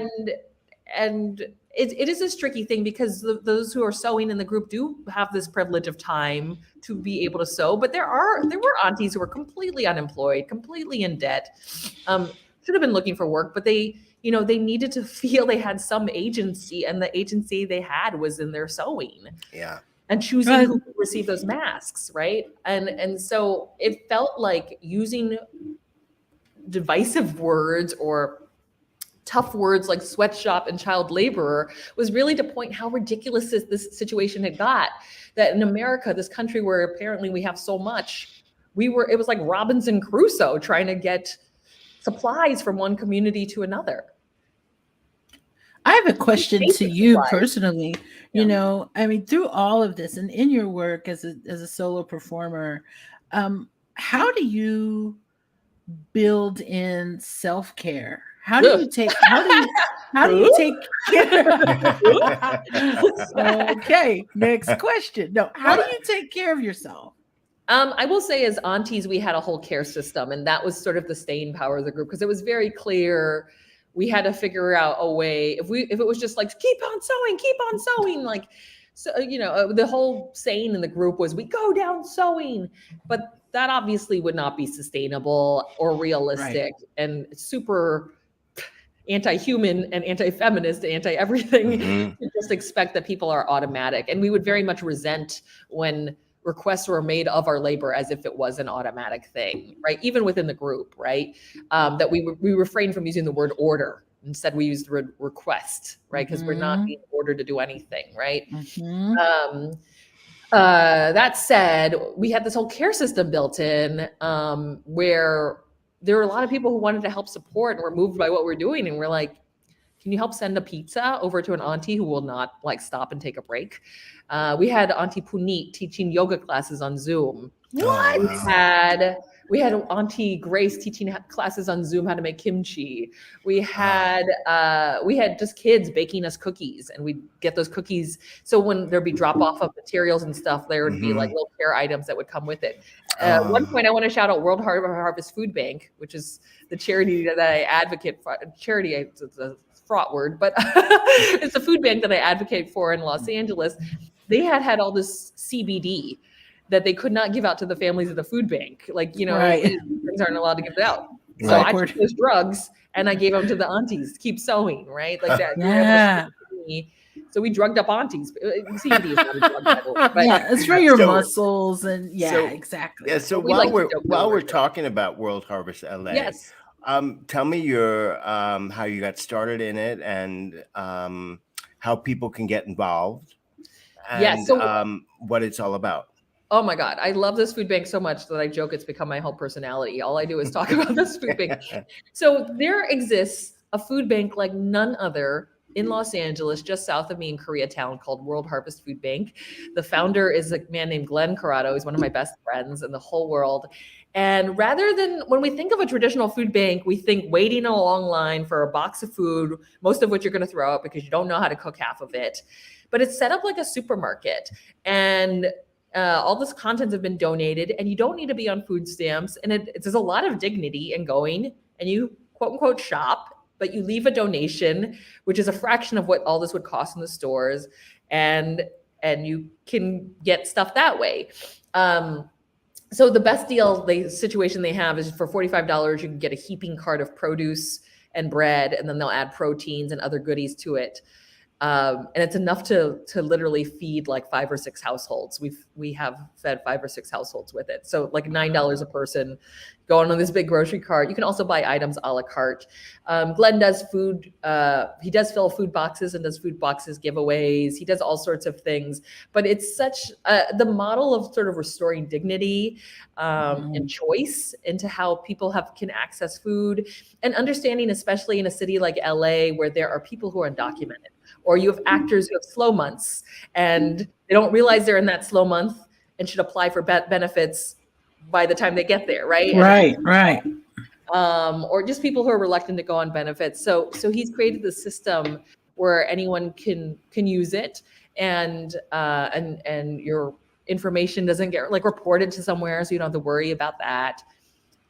C: it is this tricky thing, because those who are sewing in the group do have this privilege of time to be able to sew. But there were aunties who were completely unemployed, completely in debt, should have been looking for work, but they you know, they needed to feel they had some agency, and the agency they had was in their sewing.
A: Yeah.
C: And choosing who would receive those masks, right? And so it felt like using divisive words or tough words like sweatshop and child laborer was really to point how ridiculous this situation had got. That in America, this country where apparently we have so much, it was like Robinson Crusoe trying to get supplies from one community to another.
B: I have a question to you personally. You know, I mean, through all of this and in your work as a solo performer, how do you build in self-care? How do you take care? Okay, next question. No, how do you take care of yourself?
C: I will say, as aunties, we had a whole care system, and that was sort of the staying power of the group, because it was very clear we had to figure out a way. If it was just like keep on sewing, like, so, you know, the whole saying in the group was we go down sewing, but that obviously would not be sustainable or realistic, and super anti-human and anti-feminist, anti-everything. To just expect that people are automatic, and we would very much resent when requests were made of our labor as if it was an automatic thing, right? Even within the group, right? That we refrain from using the word order. Instead, we used the word request, right? Because we're not being ordered to do anything, right? That said, we had this whole care system built in, where there were a lot of people who wanted to help support and were moved by what we're doing. And we're like, can you help send a pizza over to an auntie who will not like stop and take a break? We had Auntie Puneet teaching yoga classes on Zoom.
B: What?
C: We had Auntie Grace teaching classes on Zoom how to make kimchi. We had just kids baking us cookies, and we'd get those cookies. So when there'd be drop off of materials and stuff, there would be like little care items that would come with it. One point, I want to shout out World Harvest Food Bank, which is the charity that I advocate for. Charity, it's a fraught word, but it's a food bank that I advocate for in Los Angeles. They had all this CBD that they could not give out to the families of the food bank. Like, you know, things aren't allowed to give it out. So I took those drugs and I gave them to the aunties. Keep sewing, right? Like that.
B: Yeah.
C: So we drugged up aunties. CBD is not a drug, by the way, but
B: yeah, it's for your muscles and exactly.
A: Yeah. So while we're talking about World Harvest LA,
C: yes.
A: Tell me your how you got started in it, and how people can get involved, and what it's all about.
C: Oh my God, I love this food bank so much that I joke it's become my whole personality. All I do is talk about this food bank. So there exists a food bank like none other in Los Angeles, just south of me in Koreatown, called World Harvest Food Bank. The founder is a man named Glenn Corrado. He's one of my best friends in the whole world. And rather than, when we think of a traditional food bank, we think waiting in a long line for a box of food, most of which you're going to throw out because you don't know how to cook half of it. But it's set up like a supermarket, and all this content have been donated, and you don't need to be on food stamps. And there's a lot of dignity in going and you quote unquote shop, but you leave a donation, which is a fraction of what all this would cost in the stores. And you can get stuff that way. So the best situation they have is for $45, you can get a heaping cart of produce and bread, and then they'll add proteins and other goodies to it. And it's enough to literally feed like 5 or 6 households. We have fed 5 or 6 households with it. So like $9 a person going on this big grocery cart. You can also buy items a la carte. Glenn does food. He does fill food boxes and does food boxes giveaways. He does all sorts of things, but it's such the model of sort of restoring dignity and choice into how people can access food, and understanding, especially in a city like LA, where there are people who are undocumented, or you have actors who have slow months and they don't realize they're in that slow month and should apply for benefits by the time they get there, right?
B: Right.
C: Or just people who are reluctant to go on benefits. So he's created the system where anyone can use it, and your information doesn't get like reported to somewhere, so you don't have to worry about that.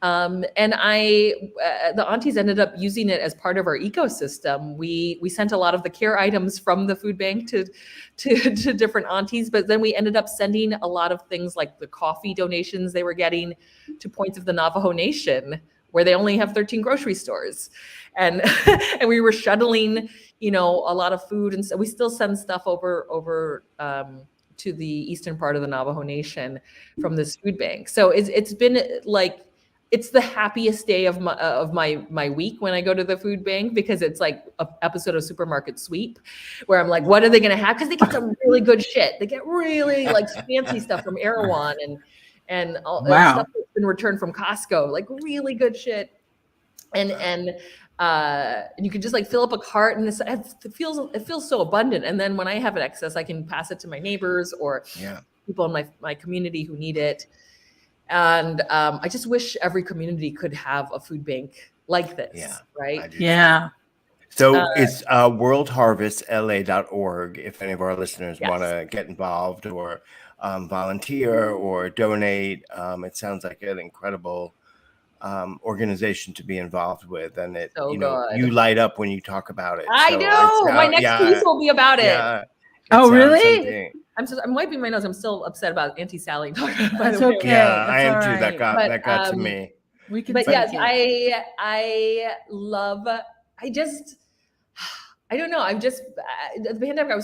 C: And the aunties ended up using it as part of our ecosystem. We sent a lot of the care items from the food bank to different aunties, but then we ended up sending a lot of things like the coffee donations they were getting to points of the Navajo Nation where they only have 13 grocery stores. And and we were shuttling, a lot of food, and so we still send stuff over to the eastern part of the Navajo Nation from this food bank. So it's been like, it's the happiest day of my week when I go to the food bank, because it's like an episode of Supermarket Sweep, where I'm like, what are they going to have? Because they get some really good shit. They get really like fancy stuff from Erewhon and all stuff that's been returned from Costco, like really good shit. And you can just like fill up a cart, and it feels so abundant. And then when I have an excess, I can pass it to my neighbors or people in my community who need it. And I just wish every community could have a food bank like this, right?
B: Yeah.
A: So it's worldharvestla.org if any of our listeners want to get involved or volunteer or donate. It sounds like an incredible organization to be involved with, and it you light up when you talk about it.
C: I know. My next piece will be about it.
A: Yeah,
B: oh, really?
C: I'm wiping my nose. I'm still upset about Auntie Sally talking about
B: That's
C: it.
B: okay.
A: Yeah,
B: That's
A: I am too.
B: right.
A: That got to me.
B: We can.
C: But yes, I love. I don't know. I'm just the pandemic.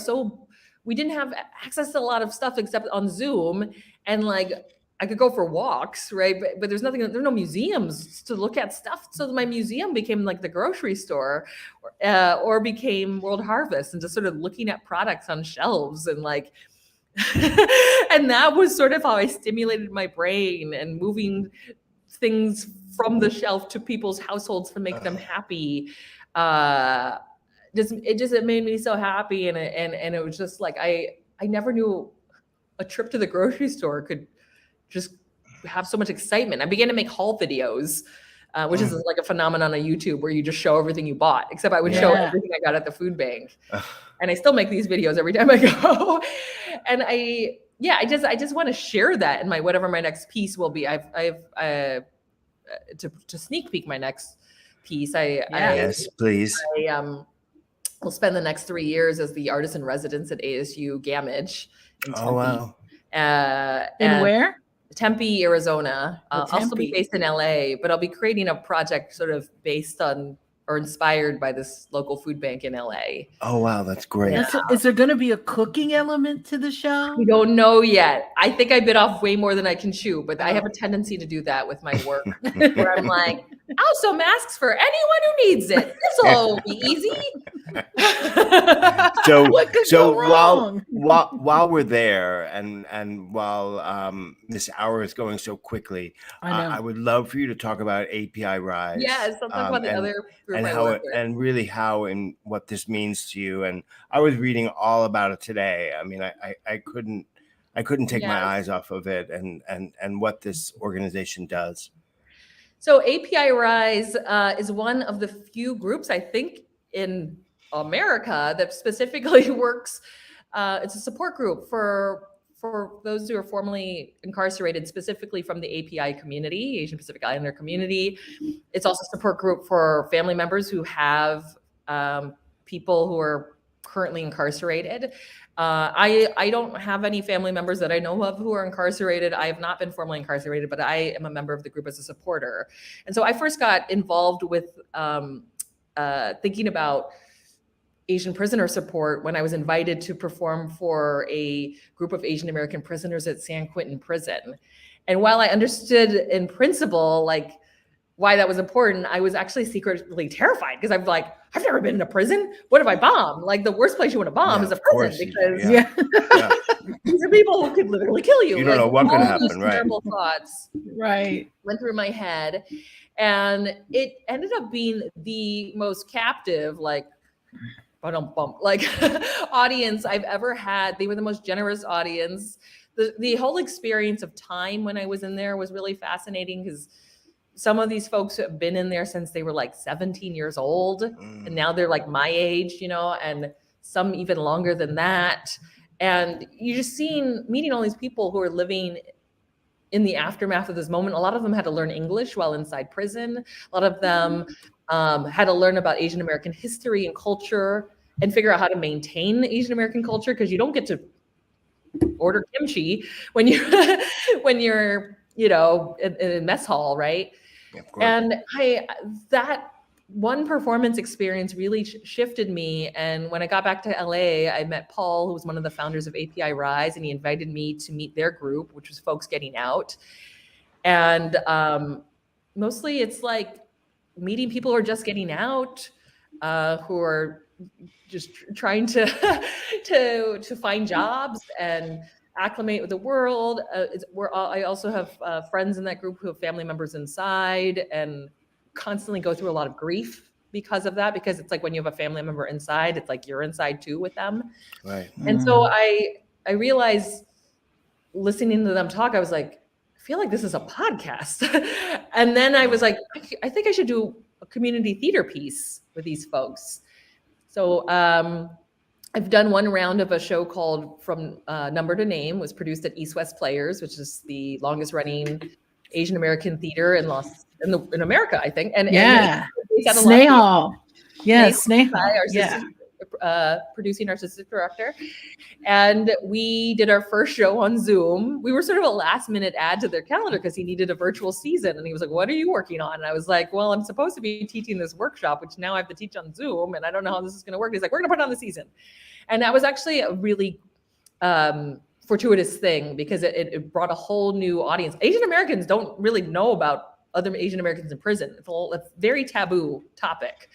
C: We didn't have access to a lot of stuff except on Zoom, and like I could go for walks, right? But there's no museums to look at stuff. So my museum became like the grocery store, or became World Harvest, and just sort of looking at products on shelves and like. And that was sort of how I stimulated my brain, and moving things from the shelf to people's households to make them happy. It made me so happy, and it was just like I never knew a trip to the grocery store could just have so much excitement. I began to make haul videos, which is like a phenomenon on YouTube where you just show everything you bought, except I would show everything I got at the food bank. And I still make these videos every time I go. And I just want to share that in whatever my next piece will be. To sneak peek my next piece.
A: Yes, please.
C: Will spend the next 3 years as the artist in residence at ASU Gamage in Tempe.
A: Oh, wow.
B: In where?
C: Tempe, Arizona. I'll still be based in LA, but I'll be creating a project sort of based on or inspired by this local food bank in LA.
A: Oh, wow. That's great.
B: Is there going to be a cooking element to the show?
C: We don't know yet. I think I bit off way more than I can chew, but I have a tendency to do that with my work where I'm like, I'll sew masks for anyone who needs it. This will be easy.
A: So while we're there and while this hour is going so quickly, I would love for you to talk about API Rise.
C: Yes, I'll talk about the other group
A: and how and what this means to you. And I was reading all about it today. I mean, I couldn't take my eyes off of it and what this organization does.
C: So API Rise is one of the few groups, I think, in America that specifically works. It's a support group for those who are formerly incarcerated, specifically from the API community, Asian Pacific Islander community. It's also a support group for family members who have people who are currently incarcerated. I don't have any family members that I know of who are incarcerated. I have not been formally incarcerated, but I am a member of the group as a supporter. And so I first got involved with thinking about Asian prisoner support when I was invited to perform for a group of Asian American prisoners at San Quentin Prison. And while I understood in principle, like, why that was important, I was actually secretly terrified, because I'm like, I've never been in a prison. What if I bomb? Like, the worst place you want to bomb is a prison, because these are people who could literally kill you.
A: You don't know what could happen, right?
C: Terrible thoughts,
B: right,
C: went through my head, and it ended up being the most captive, like audience I've ever had. They were the most generous audience. The whole experience of time when I was in there was really fascinating, because some of these folks have been in there since they were like 17 years old, and now they're like my age, and some even longer than that. And you just meeting all these people who are living in the aftermath of this moment. A lot of them had to learn English while inside prison. A lot of them had to learn about Asian American history and culture and figure out how to maintain Asian American culture, because you don't get to order kimchi when you're in mess hall, right? And that one performance experience really shifted me. And when I got back to LA, I met Paul, who was one of the founders of API Rise, and he invited me to meet their group, which was Folks Getting Out. And mostly it's like meeting people who are just getting out, who are just trying to find jobs and acclimate with the world. I also have friends in that group who have family members inside and constantly go through a lot of grief because of that, because it's like when you have a family member inside, it's like you're inside too with them.
A: Right.
C: And so I realized, listening to them talk, I was like, I feel like this is a podcast. And then I was like, I think I should do a community theater piece with these folks. So I've done one round of a show called From Number to Name, was produced at East West Players, which is the longest running Asian American theater in America, I think. And
B: Snehal. Yes, Snehal.
C: Producing artistic director. And we did our first show on Zoom. We were sort of a last minute add to their calendar because he needed a virtual season. And he was like, what are you working on? And I was like, well, I'm supposed to be teaching this workshop, which now I have to teach on Zoom. And I don't know how this is going to work. He's like, we're going to put it on the season. And that was actually a really fortuitous thing, because it brought a whole new audience. Asian Americans don't really know about other Asian Americans in prison. It's a very taboo topic.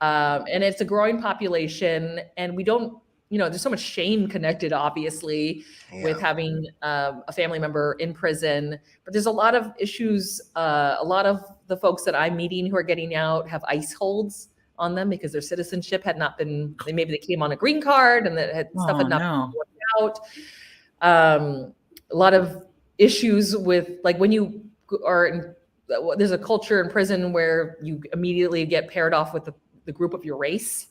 C: And it's a growing population, and we don't, there's so much shame connected, obviously, with having a family member in prison. But there's a lot of issues. A lot of the folks that I'm meeting who are getting out have ICE holds on them because their citizenship had not been, maybe they came on a green card and stuff had not been worked out. A lot of issues with, like, when you are in, there's a culture in prison where you immediately get paired off with the group of your race.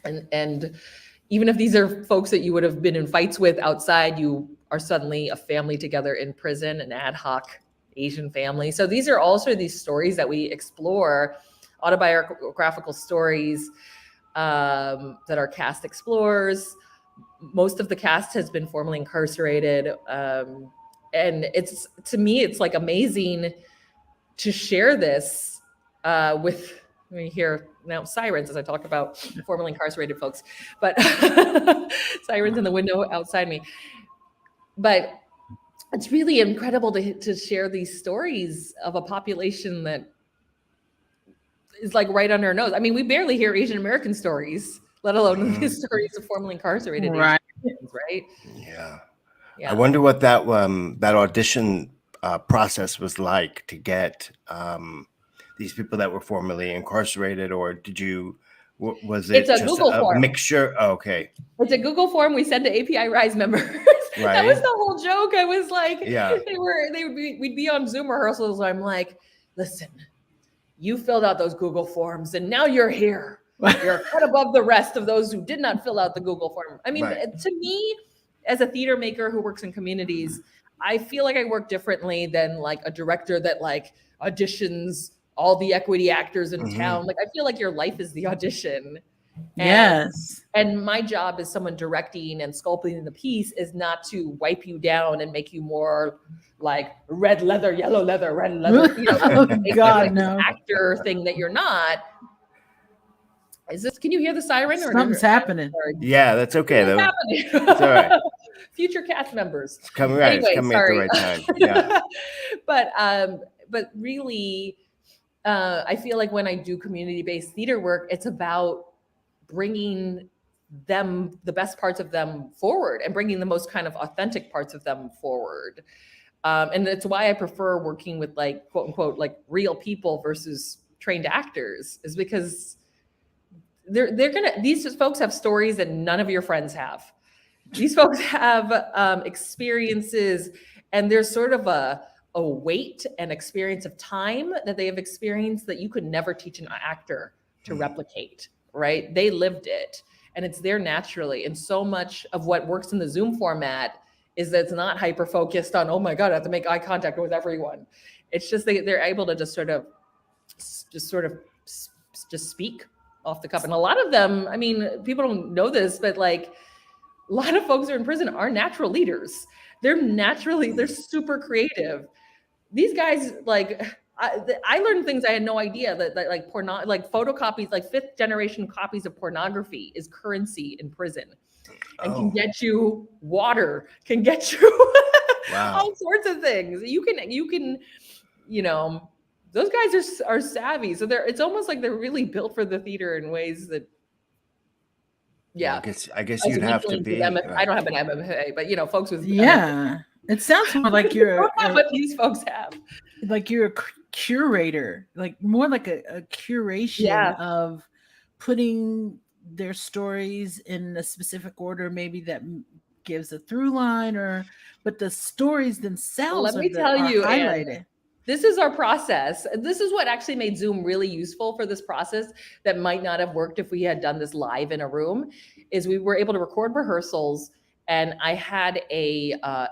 C: And even if these are folks that you would have been in fights with outside, you are suddenly a family together in prison, an ad hoc Asian family. So these are also these stories that we explore, autobiographical stories that our cast explores. Most of the cast has been formerly incarcerated. And it's, to me, it's like amazing to share this with, we hear now sirens as I talk about formerly incarcerated folks, but sirens in the window outside me. But it's really incredible to share these stories of a population that is like right under our nose. I mean, we barely hear Asian American stories, let alone the stories of formerly incarcerated Asian Americans, right?
A: Yeah. I wonder what that audition process was like to get these people that were formerly incarcerated, or was it just
C: Google form.
A: Mixture? Oh, okay.
C: It's a Google form we send to API Rise members. Right. That was the whole joke. I was like, we'd be on Zoom rehearsals. I'm like, listen, you filled out those Google forms and now you're here. You're cut above the rest of those who did not fill out the Google form. I mean, to me, as a theater maker who works in communities, I feel like I work differently than like a director that like auditions all the equity actors in town. Like, I feel like your life is the audition. And my job as someone directing and sculpting the piece is not to wipe you down and make you more like red leather, yellow leather, red leather, actor thing that you're not. Can you hear the siren?
B: Something's happening.
A: Yeah, that's okay though. It's all right.
C: Future cast members.
A: It's coming right. Anyway, it's coming at the right time. Yeah.
C: But really, I feel like when I do community-based theater work, it's about bringing them, the best parts of them forward, and bringing the most kind of authentic parts of them forward. And that's why I prefer working with, like, quote unquote, like real people versus trained actors, is because these folks have stories that none of your friends have. These folks have experiences, and there's sort of a weight and experience of time that they have experienced that you could never teach an actor to replicate, right? They lived it, and it's there naturally. And so much of what works in the Zoom format is that it's not hyper-focused on, oh my God, I have to make eye contact with everyone. It's just they're able to just sort of speak off the cuff. And a lot of them, I mean, people don't know this, but like a lot of folks who are in prison are natural leaders. They're super creative. These guys, like, I learned things I had no idea that like photocopies, like 5th generation copies of pornography is currency in prison, and can get you water, can get you all sorts of things. You can, those guys are savvy. So it's almost like they're really built for the theater in ways that,
A: I guess you'd have to be.
C: I don't have an MFA, but folks with
B: MFA. It sounds more like you're
C: what these folks have.
B: Like you're a curator, like more like a curation of putting their stories in a specific order, maybe that gives a through line, but the stories themselves
C: let me tell you,
B: highlighted.
C: Anne, this is our process. This is what actually made Zoom really useful for this process that might not have worked if we had done this live in a room, is we were able to record rehearsals, and I had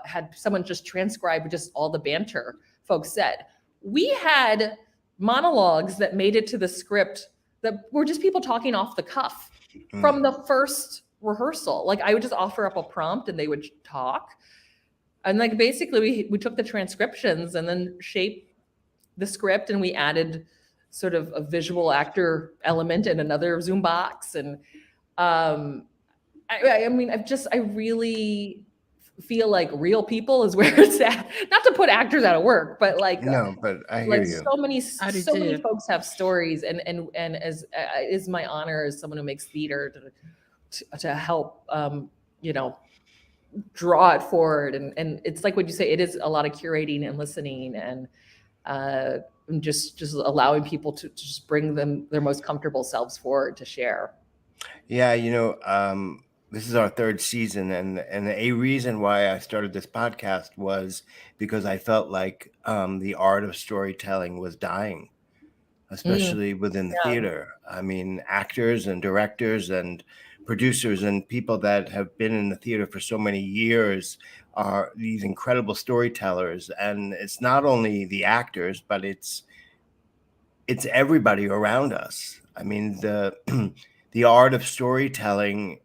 C: had someone just transcribe just all the banter folks said. We had monologues that made it to the script that were just people talking off the cuff from the first rehearsal. Like I would just offer up a prompt and they would talk. And like basically we took the transcriptions and then shaped the script, and we added sort of a visual actor element in another Zoom box. And I mean, I really feel like real people is where it's at. Not to put actors out of work, but like
A: no, but I hear you.
C: So many folks have stories, and as is my honor as someone who makes theater to help draw it forward. And it's like what you say, it is a lot of curating and listening and just allowing people to just bring their most comfortable selves forward to share.
A: Yeah, this is our 3rd season, and a reason why I started this podcast was because I felt like the art of storytelling was dying, especially within the theater. I mean, actors and directors and producers and people that have been in the theater for so many years are these incredible storytellers. And it's not only the actors, but it's everybody around us. I mean, the art of storytelling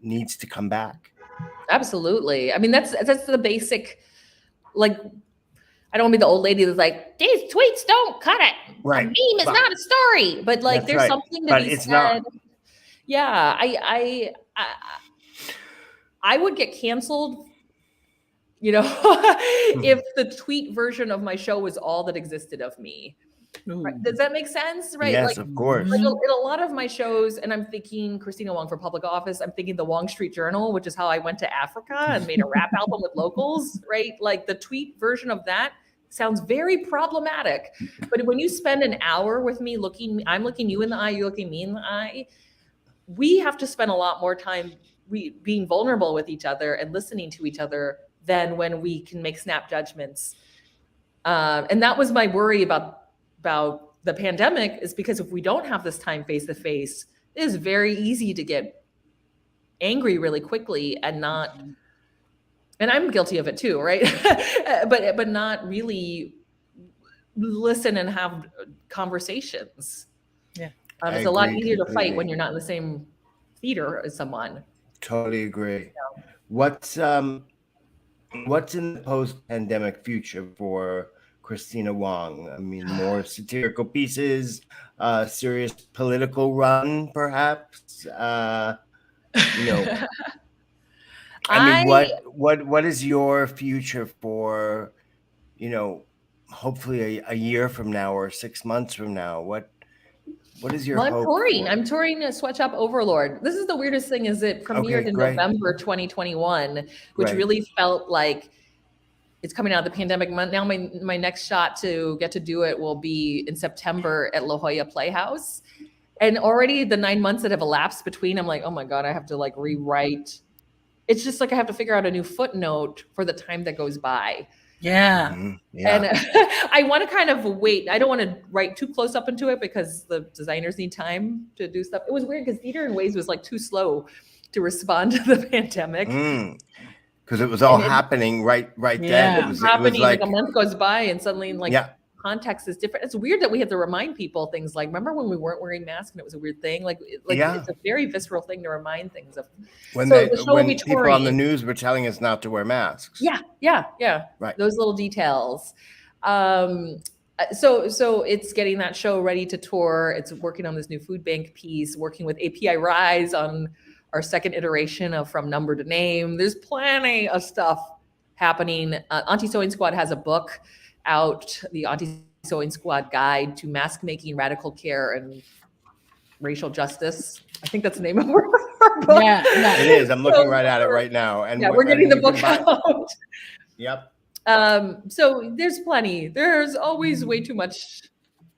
A: needs to come back.
C: Absolutely. I mean, that's the basic, like, I don't want to be the old lady that's like, these tweets don't cut it.
A: Right.
C: A meme is not a story. But like, there's something to be said. Not. Yeah. I would get canceled, if the tweet version of my show was all that existed of me. Right. Does that make sense? Right.
A: Yes, of course.
C: Like in a lot of my shows, and I'm thinking Kristina Wong for public office, I'm thinking the Wong Street Journal, which is how I went to Africa and made a rap album with locals, right? Like the tweet version of that sounds very problematic. But when you spend an hour with me I'm looking you in the eye, you're looking me in the eye, we have to spend a lot more time being vulnerable with each other and listening to each other than when we can make snap judgments. And that was my worry about the pandemic, is because if we don't have this time face to face, it is very easy to get angry really quickly and not, and I'm guilty of it too, right? but not really listen and have conversations.
B: Yeah.
C: It's a lot easier to fight when you're not in the same theater as someone.
A: Totally agree. Yeah. What's in the post-pandemic future for Kristina Wong? I mean, more satirical pieces, serious political run, perhaps. I mean, what is your future for? Hopefully a year from now or 6 months from now. What is your hope?
C: I'm touring Sweatshop Overlord. This is the weirdest thing, is it premiered in November 2021, which really felt like it's coming out of the pandemic. Now my next shot to get to do it will be in September at La Jolla Playhouse. And already the 9 months that have elapsed between, I'm like, oh my God, I have to like rewrite. It's just like I have to figure out a new footnote for the time that goes by.
B: Yeah.
A: Mm-hmm. Yeah.
C: And I want to kind of wait. I don't want to write too close up into it because the designers need time to do stuff. It was weird because Theater in Ways was like too slow to respond to the pandemic.
A: Because it was all happening right then. It was
C: happening like a month goes by and suddenly context is different. It's weird that we have to remind people things like, remember when we weren't wearing masks and it was a weird thing? It's a very visceral thing to remind things of.
A: When people on the news were telling us not to wear masks.
C: Yeah.
A: Right.
C: Those little details. So it's getting that show ready to tour. It's working on this new food bank piece, working with API Rise on our second iteration of From Number to Name. There's plenty of stuff happening. Auntie Sewing Squad has a book out, the Auntie Sewing Squad Guide to Mask Making, Radical Care, and Racial Justice. I think that's the name of our book.
B: Yeah,
A: it is. I'm looking right at it right now.
C: And we're getting the book out.
A: Yep.
C: So there's plenty. There's always way too much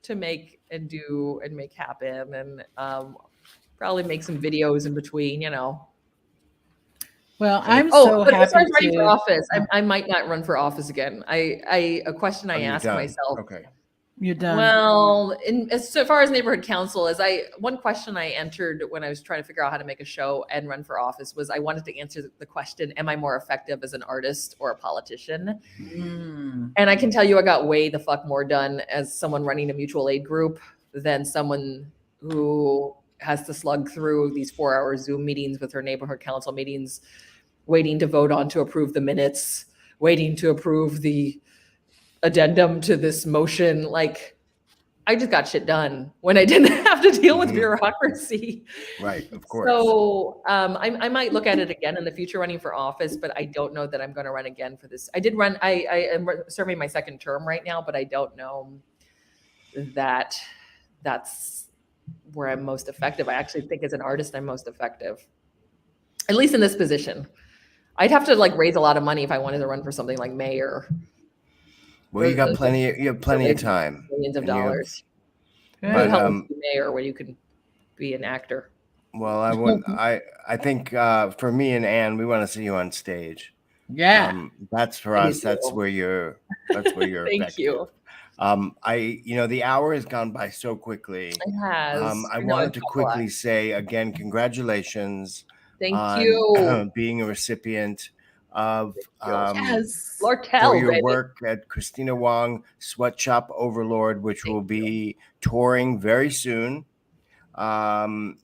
C: to make and do and make happen, and probably make some videos in between,
B: Well, I'm so happy.
C: As far as running for office, I might not run for office again. A question I ask myself.
A: Okay.
B: You're done.
C: Well, so far as neighborhood council, one question I entered when I was trying to figure out how to make a show and run for office was I wanted to answer the question, am I more effective as an artist or a politician? And I can tell you I got way the fuck more done as someone running a mutual aid group than someone who has to slug through these 4-hour Zoom meetings with her neighborhood council meetings, waiting to vote on to approve the minutes, waiting to approve the addendum to this motion. Like, I just got shit done when I didn't have to deal with bureaucracy.
A: Right, of course.
C: So I might look at it again in the future running for office, but I don't know that I'm going to run again for this. I did run, I am serving my second term right now, but I don't know that that's where I'm most effective. I actually think as an artist, I'm most effective, at least in this position. I'd have to raise a lot of money if I wanted to run for something like mayor.
A: Well, you got plenty. You have plenty of time.
C: Millions of dollars.
A: But
C: mayor, where you can be an actor.
A: Well, I think for me and Anne, we want to see you on stage.
B: Yeah.
A: That's for us. That's where you're. Thank
C: effective. You.
A: The hour has gone by so quickly.
C: It has.
A: I wanted to quickly say again, congratulations.
C: Thank you.
A: Being a recipient of
C: Lortel,
A: for your work at Kristina Wong Sweatshop Overlord, which will be touring very soon. And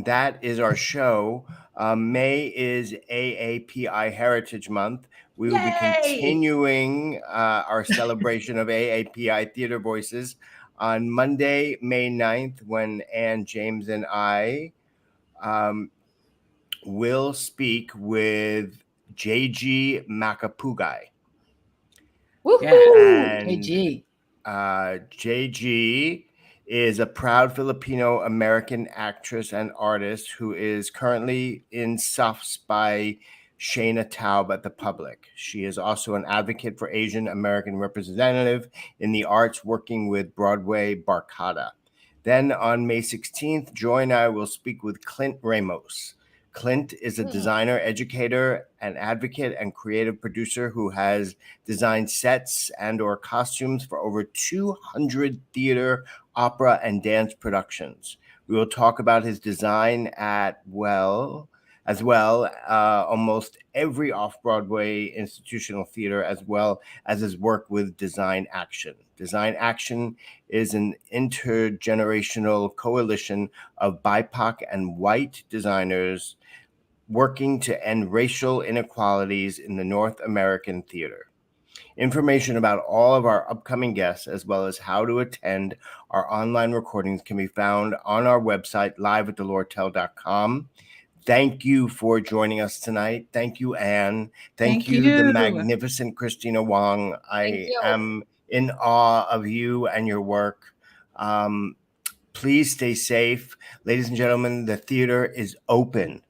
A: that is our show. May is AAPI Heritage Month. We will be continuing our celebration of AAPI Theater Voices on Monday, May 9th, when Anne, James, and I will speak with JG Macapugai.
B: JG.
A: JG is a proud Filipino-American actress and artist who is currently in SUFs by Shayna Taub at the Public. She is also an advocate for Asian American representative in the arts, working with Broadway Barcada. Then on May 16th, Joy and I will speak with Clint Ramos. Clint is a designer, educator, and advocate and creative producer who has designed sets and/or costumes for over 200 theater, opera, and dance productions. We will talk about his design as well, almost every off-Broadway institutional theater, as well as his work with Design Action. Design Action is an intergenerational coalition of BIPOC and white designers working to end racial inequalities in the North American theater. Information about all of our upcoming guests, as well as how to attend our online recordings, can be found on our website, liveatdelortel.com. Thank you for joining us tonight. Thank you, Anne. Thank you, the magnificent Kristina Wong. I am in awe of you and your work. Please stay safe. Ladies and gentlemen, the theater is open.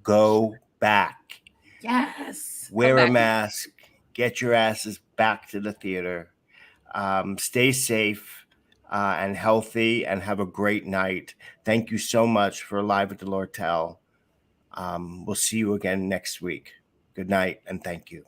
A: Go back.
B: Yes.
A: Wear a mask. Get your asses back to the theater. Stay safe and healthy, and have a great night. Thank you so much for Live at the Lortel. We'll see you again next week. Good night, and thank you.